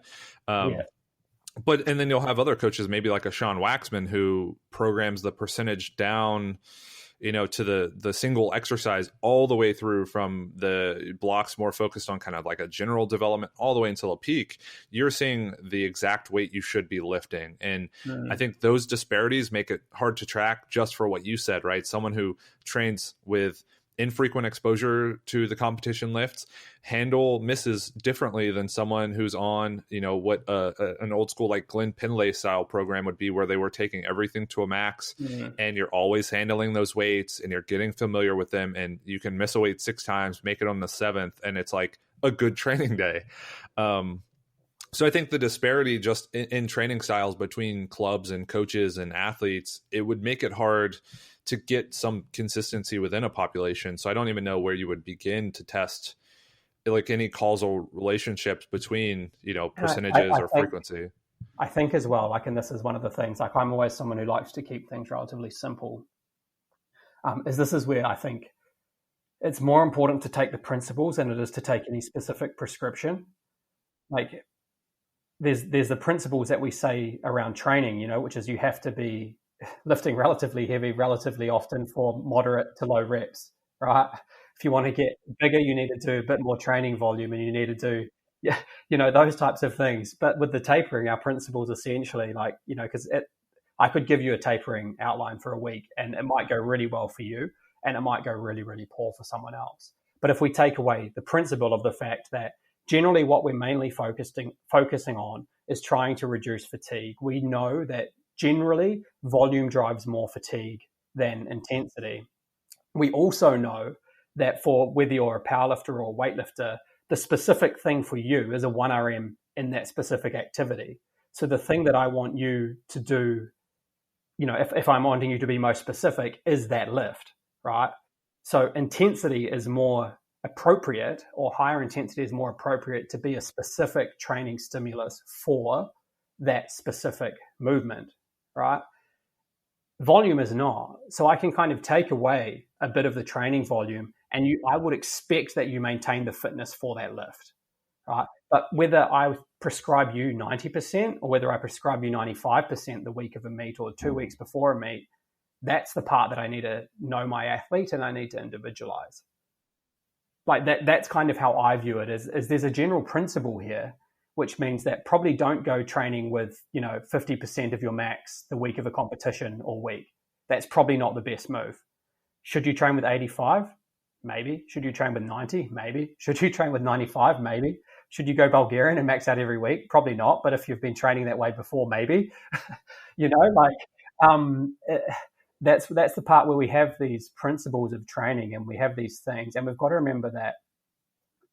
S1: But then you'll have other coaches, maybe like a Sean Waxman, who programs the percentage down, to the single exercise all the way through, from the blocks more focused on kind of like a general development all the way until a peak. You're seeing the exact weight you should be lifting. And I think those disparities make it hard to track just for what you said, right? Someone who trains with infrequent exposure to the competition lifts handle misses differently than someone who's on, what an old school like Glenn Pinlay style program would be, where they were taking everything to a max and you're always handling those weights and you're getting familiar with them, and you can miss a weight 6 times, make it on the 7th, and it's like a good training day. So I think the disparity just in training styles between clubs and coaches and athletes, it would make it hard to get some consistency within a population. So I don't even know where you would begin to test any causal relationships between, percentages or frequency.
S2: I think as well, and this is one of the things, I'm always someone who likes to keep things relatively simple. This is where I think it's more important to take the principles than it is to take any specific prescription. There's the principles that we say around training, which is you have to be lifting relatively heavy, relatively often for moderate to low reps, right? If you want to get bigger, you need to do a bit more training volume, and you need to do, those types of things. But with the tapering, our principles essentially because I could give you a tapering outline for a week and it might go really well for you and it might go really, really poor for someone else. But if we take away the principle of the fact that generally what we're mainly focusing on is trying to reduce fatigue, we know that generally volume drives more fatigue than intensity. We also know that for whether you're a powerlifter or a weightlifter, the specific thing for you is a 1RM in that specific activity. So the thing that I want you to do, if I'm wanting you to be most specific, is that lift, right? So intensity is more appropriate, or higher intensity is more appropriate to be a specific training stimulus for that specific movement, right? Volume is not. So I can kind of take away a bit of the training volume, and I would expect that you maintain the fitness for that lift, right? But whether I prescribe you 90% or whether I prescribe you 95% the week of a meet or 2 weeks before a meet, that's the part that I need to know my athlete and I need to individualize. That's kind of how I view it, is there's a general principle here, which means that probably don't go training with 50% of your max the week of a competition or week. That's probably not the best move. Should you train with 85? Maybe. Should you train with 90? Maybe. Should you train with 95? Maybe. Should you go Bulgarian and max out every week? Probably not. But if you've been training that way before, maybe. That's the part where we have these principles of training and we have these things, and we've got to remember that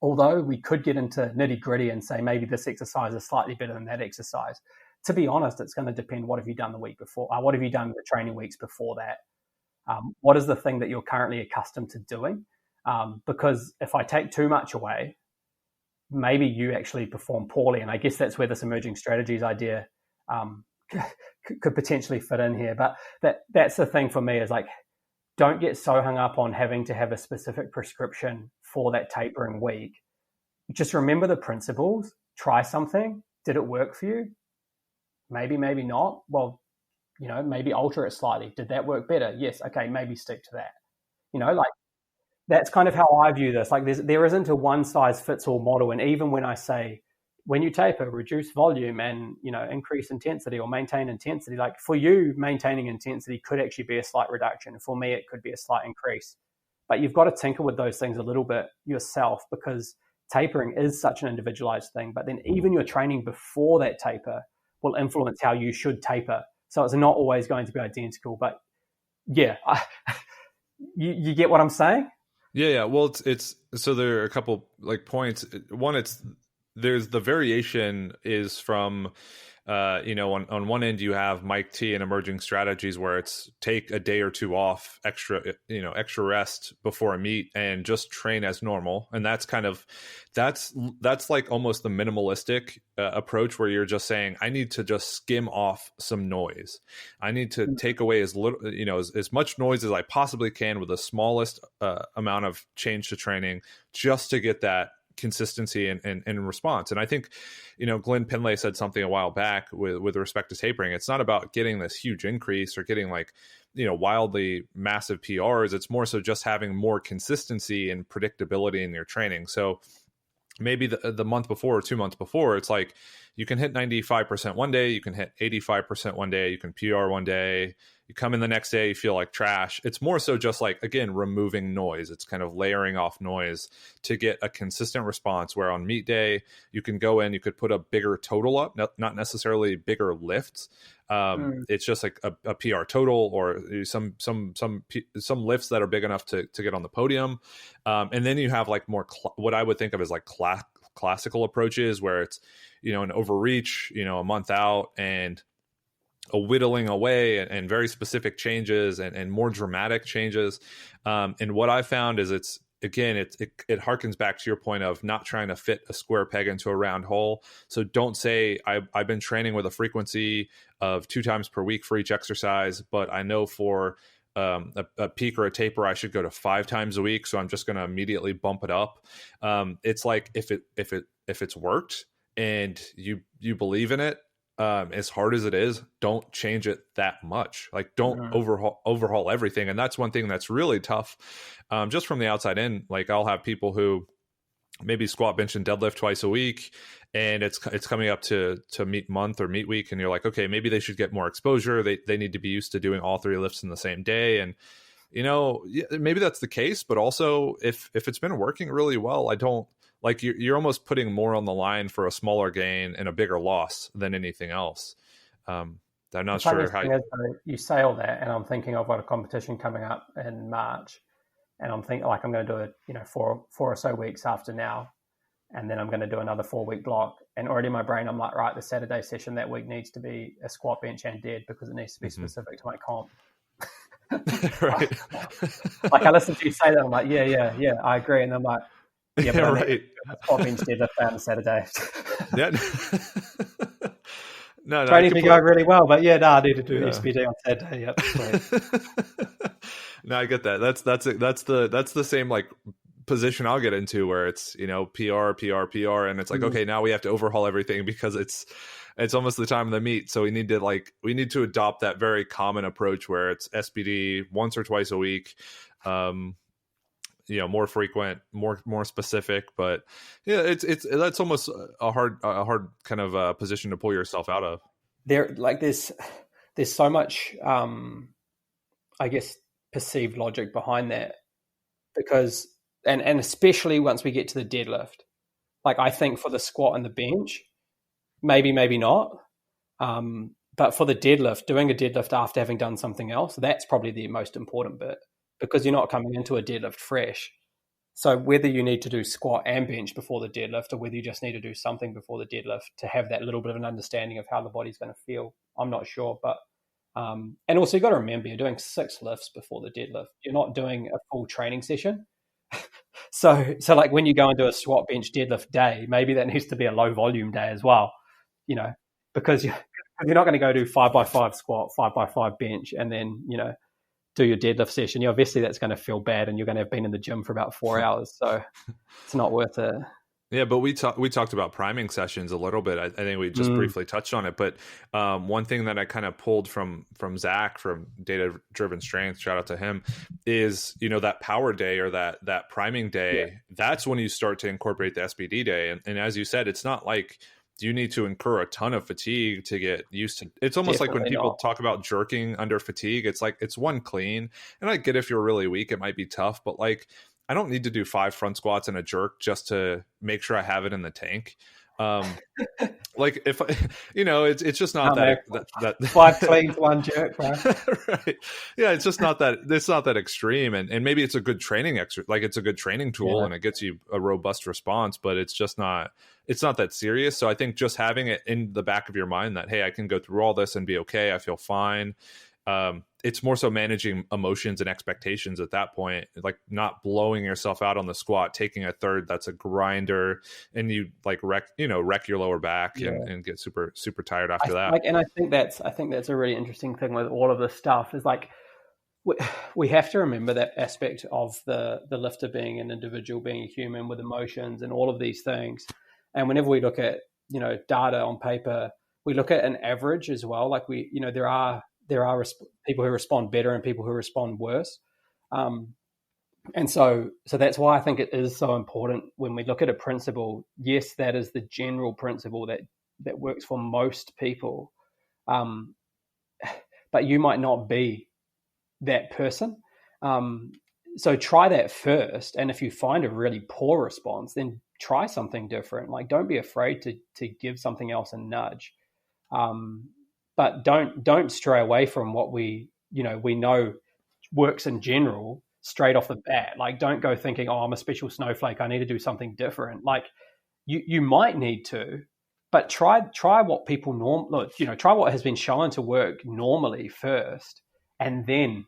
S2: although we could get into nitty gritty and say maybe this exercise is slightly better than that exercise, to be honest, it's going to depend. What have you done the week before? What have you done the training weeks before that? What is the thing that you're currently accustomed to doing? Because if I take too much away, maybe you actually perform poorly. And I guess that's where this emerging strategies idea could potentially fit in here. But that's the thing for me, is don't get so hung up on having to have a specific prescription for that tapering week. Just remember the principles, try something. Did it work for you? Maybe, maybe not. Well, maybe alter it slightly. Did that work better? Yes. Okay, maybe stick to that. Like that's kind of how I view this. Like there isn't a one size fits all model. And even when I say, when you taper, reduce volume and, increase intensity or maintain intensity, like for you, maintaining intensity could actually be a slight reduction. For me, it could be a slight increase. But you've got to tinker with those things a little bit yourself, because tapering is such an individualized thing. But then even your training before that taper will influence how you should taper. So it's not always going to be identical. But yeah, you get what I'm saying?
S1: Yeah. Well, it's so there are a couple like points. One, there's the variation is from, on one end you have Mike T and emerging strategies where it's take a day or two off, extra rest before a meet and just train as normal. And that's that's like almost the minimalistic approach where you're just saying, I need to just skim off some noise. I need to take away as little, as much noise as I possibly can with the smallest amount of change to training, just to get that consistency and response. And I think, Glenn Pinlay said something a while back with respect to tapering. It's not about getting this huge increase or getting wildly massive PRs. It's more so just having more consistency and predictability in your training. So maybe the month before or 2 months before, it's like you can hit 95% one day, you can hit 85% one day, you can PR one day, you come in the next day, you feel like trash. It's more so just like, again, removing noise. It's kind of layering off noise to get a consistent response, where on meet day, you can go in, you could put a bigger total up, not necessarily bigger lifts. It's just like a PR total or some lifts that are big enough to get on the podium. And then you have like more what I would think of as like classical approaches, where it's, an overreach, a month out, and a whittling away and very specific changes and more dramatic changes. And what I found is it harkens back to your point of not trying to fit a square peg into a round hole. So don't say I've been training with a frequency of 2 times per week for each exercise, but I know for a peak or a taper, I should go to 5 times a week. So I'm just going to immediately bump it up. It's like, if it's worked and you believe in it, as hard as it is, don't change it that much. Like, don't overhaul everything. And that's one thing that's really tough. Just from the outside in, like I'll have people who maybe squat, bench, and deadlift twice a week, and it's coming up to meet month or meet week, and you're like, okay, maybe they should get more exposure. They need to be used to doing all 3 lifts in the same day. And maybe that's the case, but also if it's been working really well, I don't like you're almost putting more on the line for a smaller gain and a bigger loss than anything else. I'm not sure how
S2: you say all that, and I'm thinking I've got a competition coming up in March, and I'm thinking like I'm going to do it, 4 or so weeks after now, and then I'm going to do another 4-week block. And already in my brain, I'm like, right, the Saturday session that week needs to be a squat, bench, and dead, because it needs to be specific to my comp.
S1: Right.
S2: Like I listen to you say that, I'm like, yeah, I agree, and I'm like, yeah, but
S1: right.
S2: Squat, bench, deadlift on Saturday.
S1: Yeah. No,
S2: Training be going really well, but I need to do SBD on Saturday. Yep.
S1: No, I get that. That's the same like position I'll get into, where it's PR, and it's like, okay, now we have to overhaul everything because it's almost the time of the meet. So we need to adopt that very common approach where it's SBD once or twice a week. More frequent, more specific, but that's almost a hard kind of position to pull yourself out of.
S2: There's so much, I guess, perceived logic behind that, because and especially once we get to the deadlift, like I think for the squat and the bench, maybe not, but for the deadlift, doing a deadlift after having done something else, that's probably the most important bit, because you're not coming into a deadlift fresh. So whether you need to do squat and bench before the deadlift, or whether you just need to do something before the deadlift to have that little bit of an understanding of how the body's going to feel, I'm not sure. But and also you got to remember, you're doing 6 lifts before the deadlift. You're not doing a full training session. So like when you go into a squat, bench, deadlift day, maybe that needs to be a low volume day as well, because you're not going to go do 5x5 squat, 5x5 bench, and then do your deadlift session, obviously that's going to feel bad, and you're going to have been in the gym for about 4 hours, so it's not worth it.
S1: Yeah, but we talked about priming sessions a little bit. I think we just briefly touched on it. But one thing that I kind of pulled from Zach from Data Driven Strength, shout out to him, is that power day or that priming day. Yeah. That's when you start to incorporate the SBD day, and as you said, it's not like you need to incur a ton of fatigue to get used to. It's almost Definitely like when people talk about jerking under fatigue, it's like it's one clean. And I get if you're really weak, it might be tough, but like, I don't need to do 5 front squats and a jerk just to make sure I have it in the tank. Like if it's just not that
S2: 5 cleans, 1 jerk, right?
S1: Right. Yeah, it's just not that extreme, and maybe it's a good training like it's a good training tool and it gets you a robust response, but it's not that serious. So I think just having it in the back of your mind that, hey, I can go through all this and be okay, I feel fine. It's more so managing emotions and expectations at that point, like not blowing yourself out on the squat, taking a third that's a grinder, and you like wreck your lower back and get super, super tired after that.
S2: And I think that's a really interesting thing with all of this stuff is like, we have to remember that aspect of the lifter being an individual, being a human with emotions and all of these things. And whenever we look at, data on paper, we look at an average as well. Like there are people who respond better and people who respond worse. And so that's why I think it is so important when we look at a principle. Yes, that is the general principle that works for most people. But you might not be that person. So try that first. And if you find a really poor response, then try something different. Like, don't be afraid to give something else a nudge. But don't stray away from what we know works in general straight off the bat. Like, don't go thinking, oh, I'm a special snowflake, I need to do something different. Like, you might need to, but try what people try what has been shown to work normally first, and then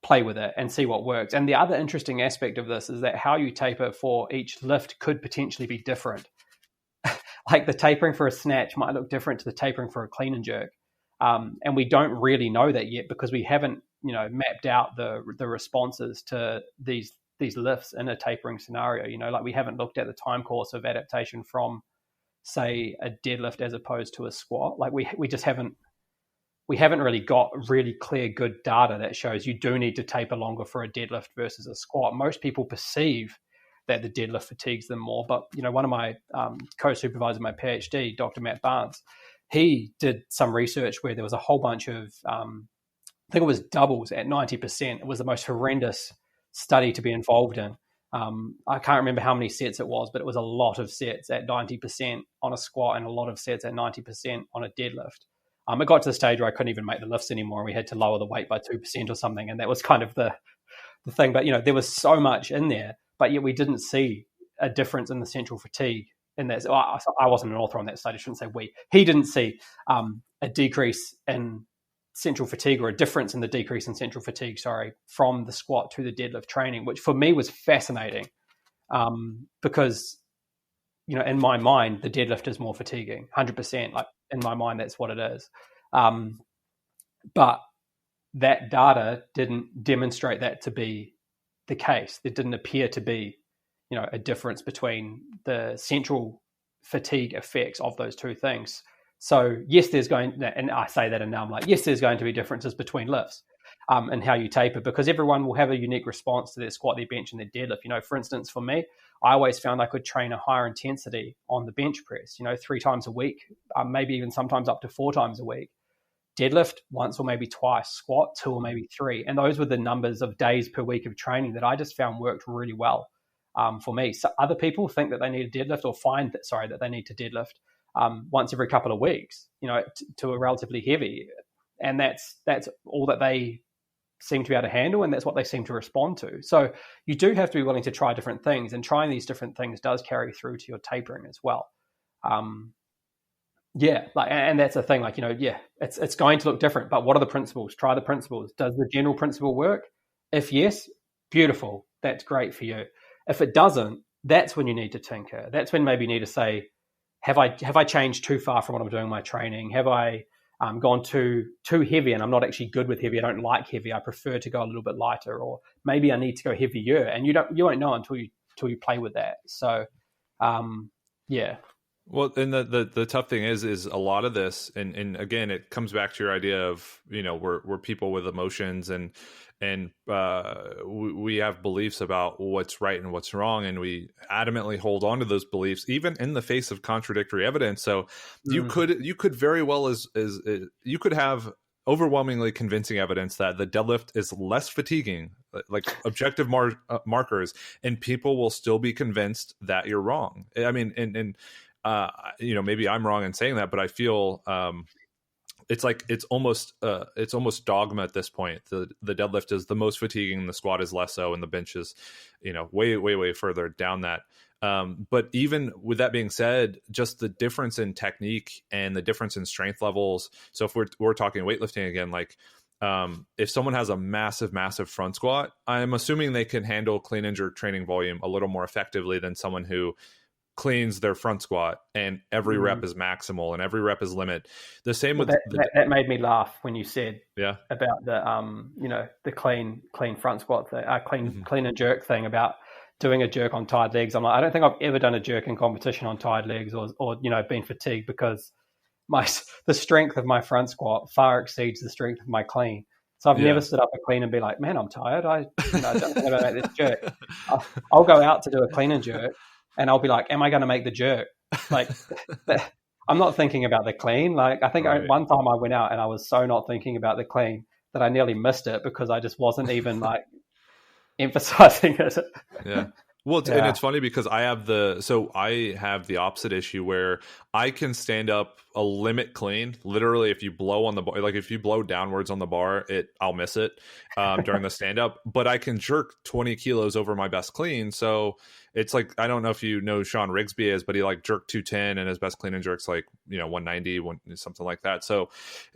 S2: play with it and see what works. And the other interesting aspect of this is that how you taper for each lift could potentially be different. Like the tapering for a snatch might look different to the tapering for a clean and jerk. And we don't really know that yet because we haven't, mapped out the responses to these lifts in a tapering scenario. Like we haven't looked at the time course of adaptation from, say, a deadlift as opposed to a squat. Like we just haven't really got really clear, good data that shows you do need to taper longer for a deadlift versus a squat. Most people perceive that the deadlift fatigues them more. But, one of my co-supervisors, my PhD, Dr. Matt Barnes, he did some research where there was a whole bunch of, I think it was doubles at 90%. It was the most horrendous study to be involved in. I can't remember how many sets it was, but it was a lot of sets at 90% on a squat and a lot of sets at 90% on a deadlift. It got to the stage where I couldn't even make the lifts anymore, and we had to lower the weight by 2% or something. And that was kind of the thing. But, there was so much in there. But yet we didn't see a difference in the central fatigue. And that's, I wasn't an author on that study. I shouldn't say we. He didn't see a decrease in central fatigue or a difference in the decrease in central fatigue, from the squat to the deadlift training, which for me was fascinating because, in my mind, the deadlift is more fatiguing, 100%. Like in my mind, that's what it is. But that data didn't demonstrate that to be the case. There didn't appear to be, a difference between the central fatigue effects of those two things. So yes, and I say that and now I'm like, yes, there's going to be differences between lifts and how you taper, because everyone will have a unique response to their squat, their bench, and their deadlift. For instance, for me, I always found I could train a higher intensity on the bench press, 3 times a week, maybe even sometimes up to 4 times a week. Deadlift once or maybe twice, squat 2 or maybe 3. And those were the numbers of days per week of training that I just found worked really well for me. So other people think that they need a deadlift or find that they need to deadlift once every couple of weeks, to a relatively heavy. And that's all that they seem to be able to handle, and that's what they seem to respond to. So you do have to be willing to try different things, and trying these different things does carry through to your tapering as well. And that's the thing, it's going to look different, but what are the principles? Try the principles. Does the general principle work? If yes, beautiful. That's great for you. If it doesn't, that's when you need to tinker. That's when maybe you need to say, have I changed too far from what I'm doing in my training? Have I gone too heavy, and I'm not actually good with heavy. I don't like heavy. I prefer to go a little bit lighter, or maybe I need to go heavier. And you won't know until you play with that. So, yeah.
S1: Well, and the tough thing is a lot of this, and again, it comes back to your idea of, we're people with emotions, and we have beliefs about what's right and what's wrong, and we adamantly hold on to those beliefs even in the face of contradictory evidence. So you could very well you could have overwhelmingly convincing evidence that the deadlift is less fatiguing, like objective markers, and people will still be convinced that you're wrong. I mean, and maybe I'm wrong in saying that, but I feel it's almost dogma at this point. The deadlift is the most fatiguing, the squat is less so, and the bench is, way further down that. But even with that being said, just the difference in technique and the difference in strength levels. So if we're talking weightlifting again, like if someone has a massive front squat, I'm assuming they can handle clean and jerk training volume a little more effectively than someone who cleans their front squat and every rep is maximal and every rep is limit. The same with
S2: that made me laugh when you said about the clean front squat thing, clean and jerk thing, about doing a jerk on tired legs. I'm like, I don't think I've ever done a jerk in competition on tired legs or been fatigued, because the strength of my front squat far exceeds the strength of my clean. So I've never stood up a clean and be like, man, I'm tired. I don't think I'm going to make this jerk. I'll go out to do a clean and jerk, and I'll be like, am I going to make the jerk? Like, I'm not thinking about the clean. Like, I think one time I went out and I was so not thinking about the clean that I nearly missed it, because I just wasn't even like emphasizing it.
S1: Yeah. Well, and it's funny because I have the opposite issue where I can stand up a limit clean. Literally, if you blow on the bar, like if you blow downwards on the bar, I'll miss it during the stand up. But I can jerk 20 kilos over my best clean. So it's like, I don't know if you know Sean Rigsby is, but he like jerked 210 and his best clean and jerk's like 190, something like that. So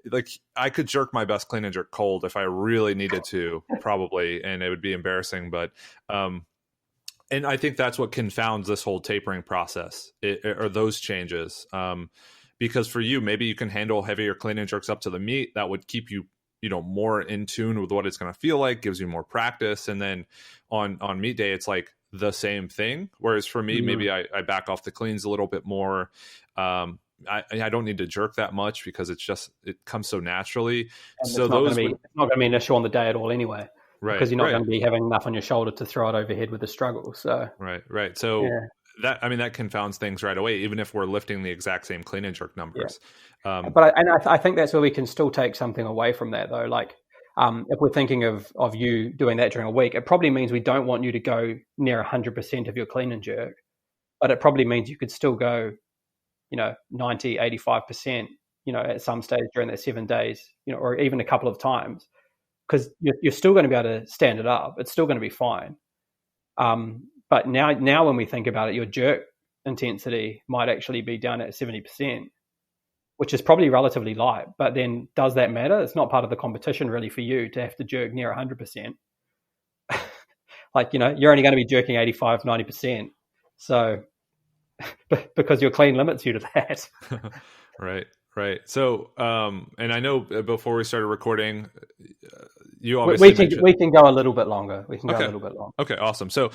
S1: like I could jerk my best clean and jerk cold if I really needed to, probably, and it would be embarrassing. But and I think that's what confounds this whole tapering process, or those changes. Because for you, maybe you can handle heavier clean and jerks up to the meet. That would keep you, more in tune with what it's going to feel like, gives you more practice. And then on meet day, it's like the same thing. Whereas for me, maybe I back off the cleans a little bit more. I don't need to jerk that much because it comes so naturally.
S2: And so it's not going to be an issue on the day at all anyway. Right, because you're not going to be having enough on your shoulder to throw it overhead with a struggle. So
S1: right. So that confounds things right away, even if we're lifting the exact same clean and jerk numbers.
S2: Yeah. I think that's where we can still take something away from that, though. Like if we're thinking of you doing that during a week, it probably means we don't want you to go near 100% of your clean and jerk, but it probably means you could still go, 90, 85%, at some stage during that 7 days, or even a couple of times. Because you're still going to be able to stand it up. It's still going to be fine. But now when we think about it, your jerk intensity might actually be down at 70%, which is probably relatively light. But then does that matter? It's not part of the competition really for you to have to jerk near 100%. Like, you're only going to be jerking 85, 90%. So because your clean limits you to that.
S1: Right. So, and I know before we started recording, you obviously
S2: we can go a little bit longer. We can go a little bit longer.
S1: Okay, awesome. So,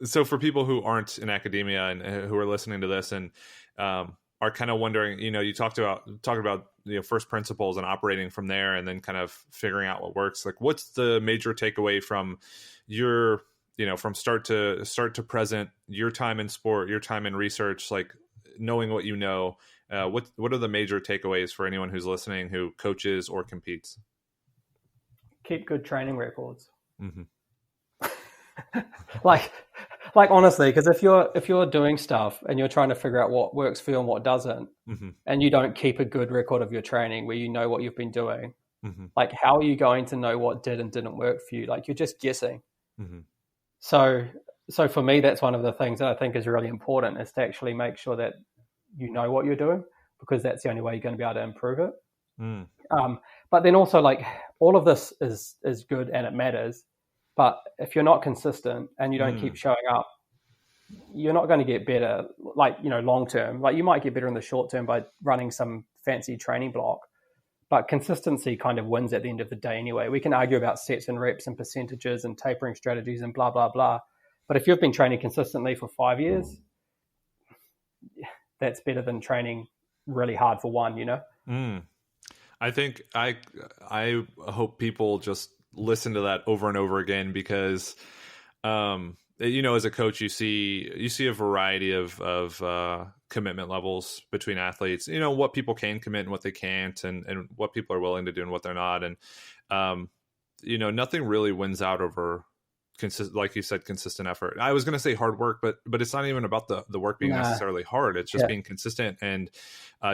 S1: so for people who aren't in academia and who are listening to this and are kind of wondering, you talking about first principles and operating from there, and then kind of figuring out what works. Like, what's the major takeaway from your, from start to present, your time in sport, your time in research, like knowing what you know? What are the major takeaways for anyone who's listening who coaches or competes?
S2: Keep good training records. Mm-hmm. like honestly, because if you're doing stuff and you're trying to figure out what works for you and what doesn't, and you don't keep a good record of your training where you know what you've been doing, like how are you going to know what did and didn't work for you? Like you're just guessing. So for me, that's one of the things that I think is really important, is to actually make sure that you know what you're doing, because that's the only way you're going to be able to improve it. But then also, like, all of this is good and it matters, but if you're not consistent and you don't keep showing up, you're not going to get better, like, long term. Like, you might get better in the short term by running some fancy training block, but consistency kind of wins at the end of the day anyway. We can argue about sets and reps and percentages and tapering strategies and blah, blah, blah. But if you've been training consistently for 5 years, that's better than training really hard for one,
S1: I think I hope people just listen to that over and over again, because as a coach, you see a variety of commitment levels between athletes, what people can commit and what they can't, and what people are willing to do and what they're not. And nothing really wins out over like you said, consistent effort. I was going to say hard work, but it's not even about the work being necessarily hard. It's just being consistent and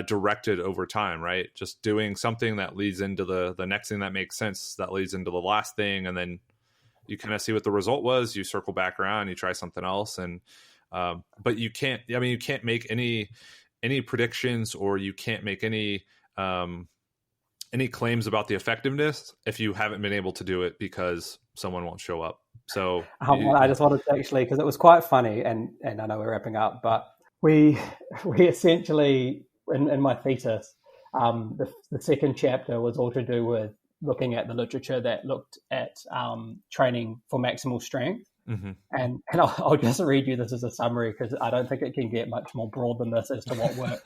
S1: directed over time, right? Just doing something that leads into the next thing that makes sense, that leads into the last thing. And then you kind of see what the result was. You circle back around, you try something else. And, but you can't make any predictions, or you can't make any claims about the effectiveness if you haven't been able to do it because someone won't show up. So
S2: I just wanted to actually, because it was quite funny, and I know we're wrapping up, but we essentially, in my thesis, the second chapter was all to do with looking at the literature that looked at training for maximal strength. Mm-hmm. And I'll just read you this as a summary, because I don't think it can get much more broad than this as to what works.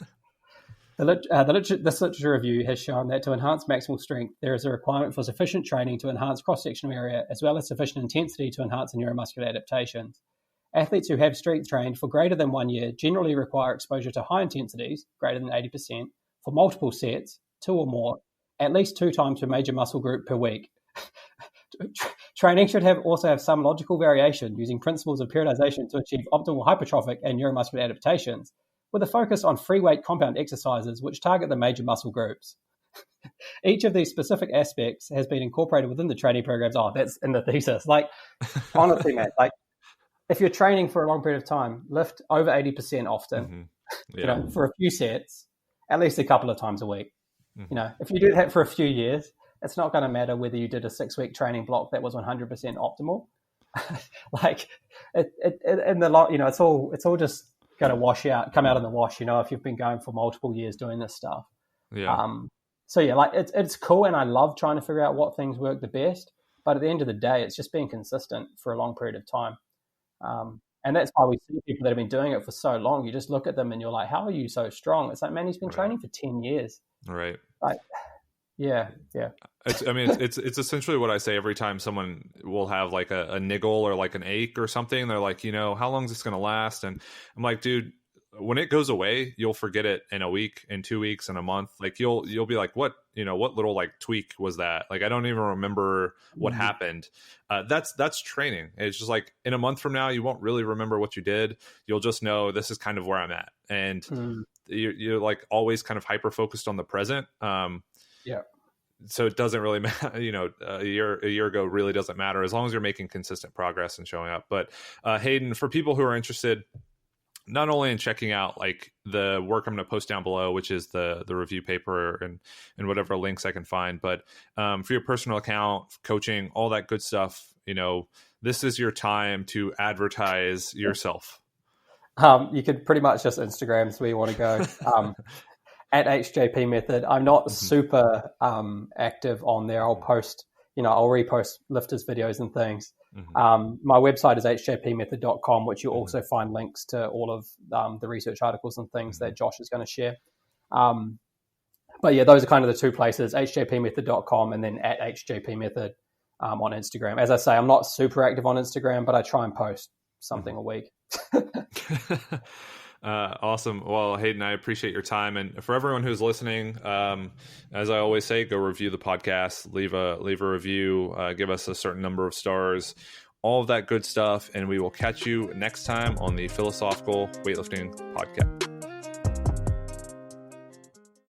S2: This literature review has shown that to enhance maximal strength, there is a requirement for sufficient training to enhance cross-sectional area, as well as sufficient intensity to enhance the neuromuscular adaptations. Athletes who have strength trained for greater than 1 year generally require exposure to high intensities, greater than 80%, for multiple sets, 2 or more, at least 2 times per major muscle group per week. Training should also have some logical variation using principles of periodization to achieve optimal hypertrophic and neuromuscular adaptations, with a focus on free weight compound exercises which target the major muscle groups. Each of these specific aspects has been incorporated within the training programs. Oh, that's in the thesis. Like, honestly, man, like, if you're training for a long period of time, lift over 80% often, for a few sets, at least a couple of times a week. Mm-hmm. If you do that for a few years, it's not going to matter whether you did a 6-week training block that was 100% optimal. Like, it's all just going to come out in the wash, if you've been going for multiple years doing this stuff. Yeah. It's cool, and I love trying to figure out what things work the best. But at the end of the day, it's just being consistent for a long period of time. And that's why we see people that have been doing it for so long. You just look at them and you're like, how are you so strong? It's like, man, he's been training for 10 years.
S1: Right.
S2: Like, yeah.
S1: It's essentially what I say every time someone will have like a niggle or like an ache or something. They're like, how long is this going to last? And I'm like, dude, when it goes away, you'll forget it in a week, in 2 weeks, in a month. Like you'll be like, what little like tweak was that? Like, I don't even remember what happened. That's training. It's just like in a month from now, you won't really remember what you did. You'll just know this is kind of where I'm at. And you're like always kind of hyper-focused on the present.
S2: Yeah.
S1: So it doesn't really matter, a year ago really doesn't matter, as long as you're making consistent progress and showing up. But Hayden, for people who are interested, not only in checking out like the work I'm going to post down below, which is the review paper and whatever links I can find, but for your personal account, coaching, all that good stuff, this is your time to advertise yourself.
S2: You could pretty much just Instagram's where you want to go. At HJP Method. I'm not super active on there. I'll post, I'll repost lifters videos and things. Mm-hmm. My website is hjpmethod.com, which you'll also find links to all of the research articles and things that Josh is going to share. But yeah, those are kind of the two places, hjpmethod.com and then at hjpmethod on Instagram. As I say, I'm not super active on Instagram, but I try and post something a week.
S1: Awesome. Well, Hayden, I appreciate your time. And for everyone who's listening, as I always say, go review the podcast, leave a review, give us a certain number of stars, all of that good stuff. And we will catch you next time on the Philosophical Weightlifting Podcast.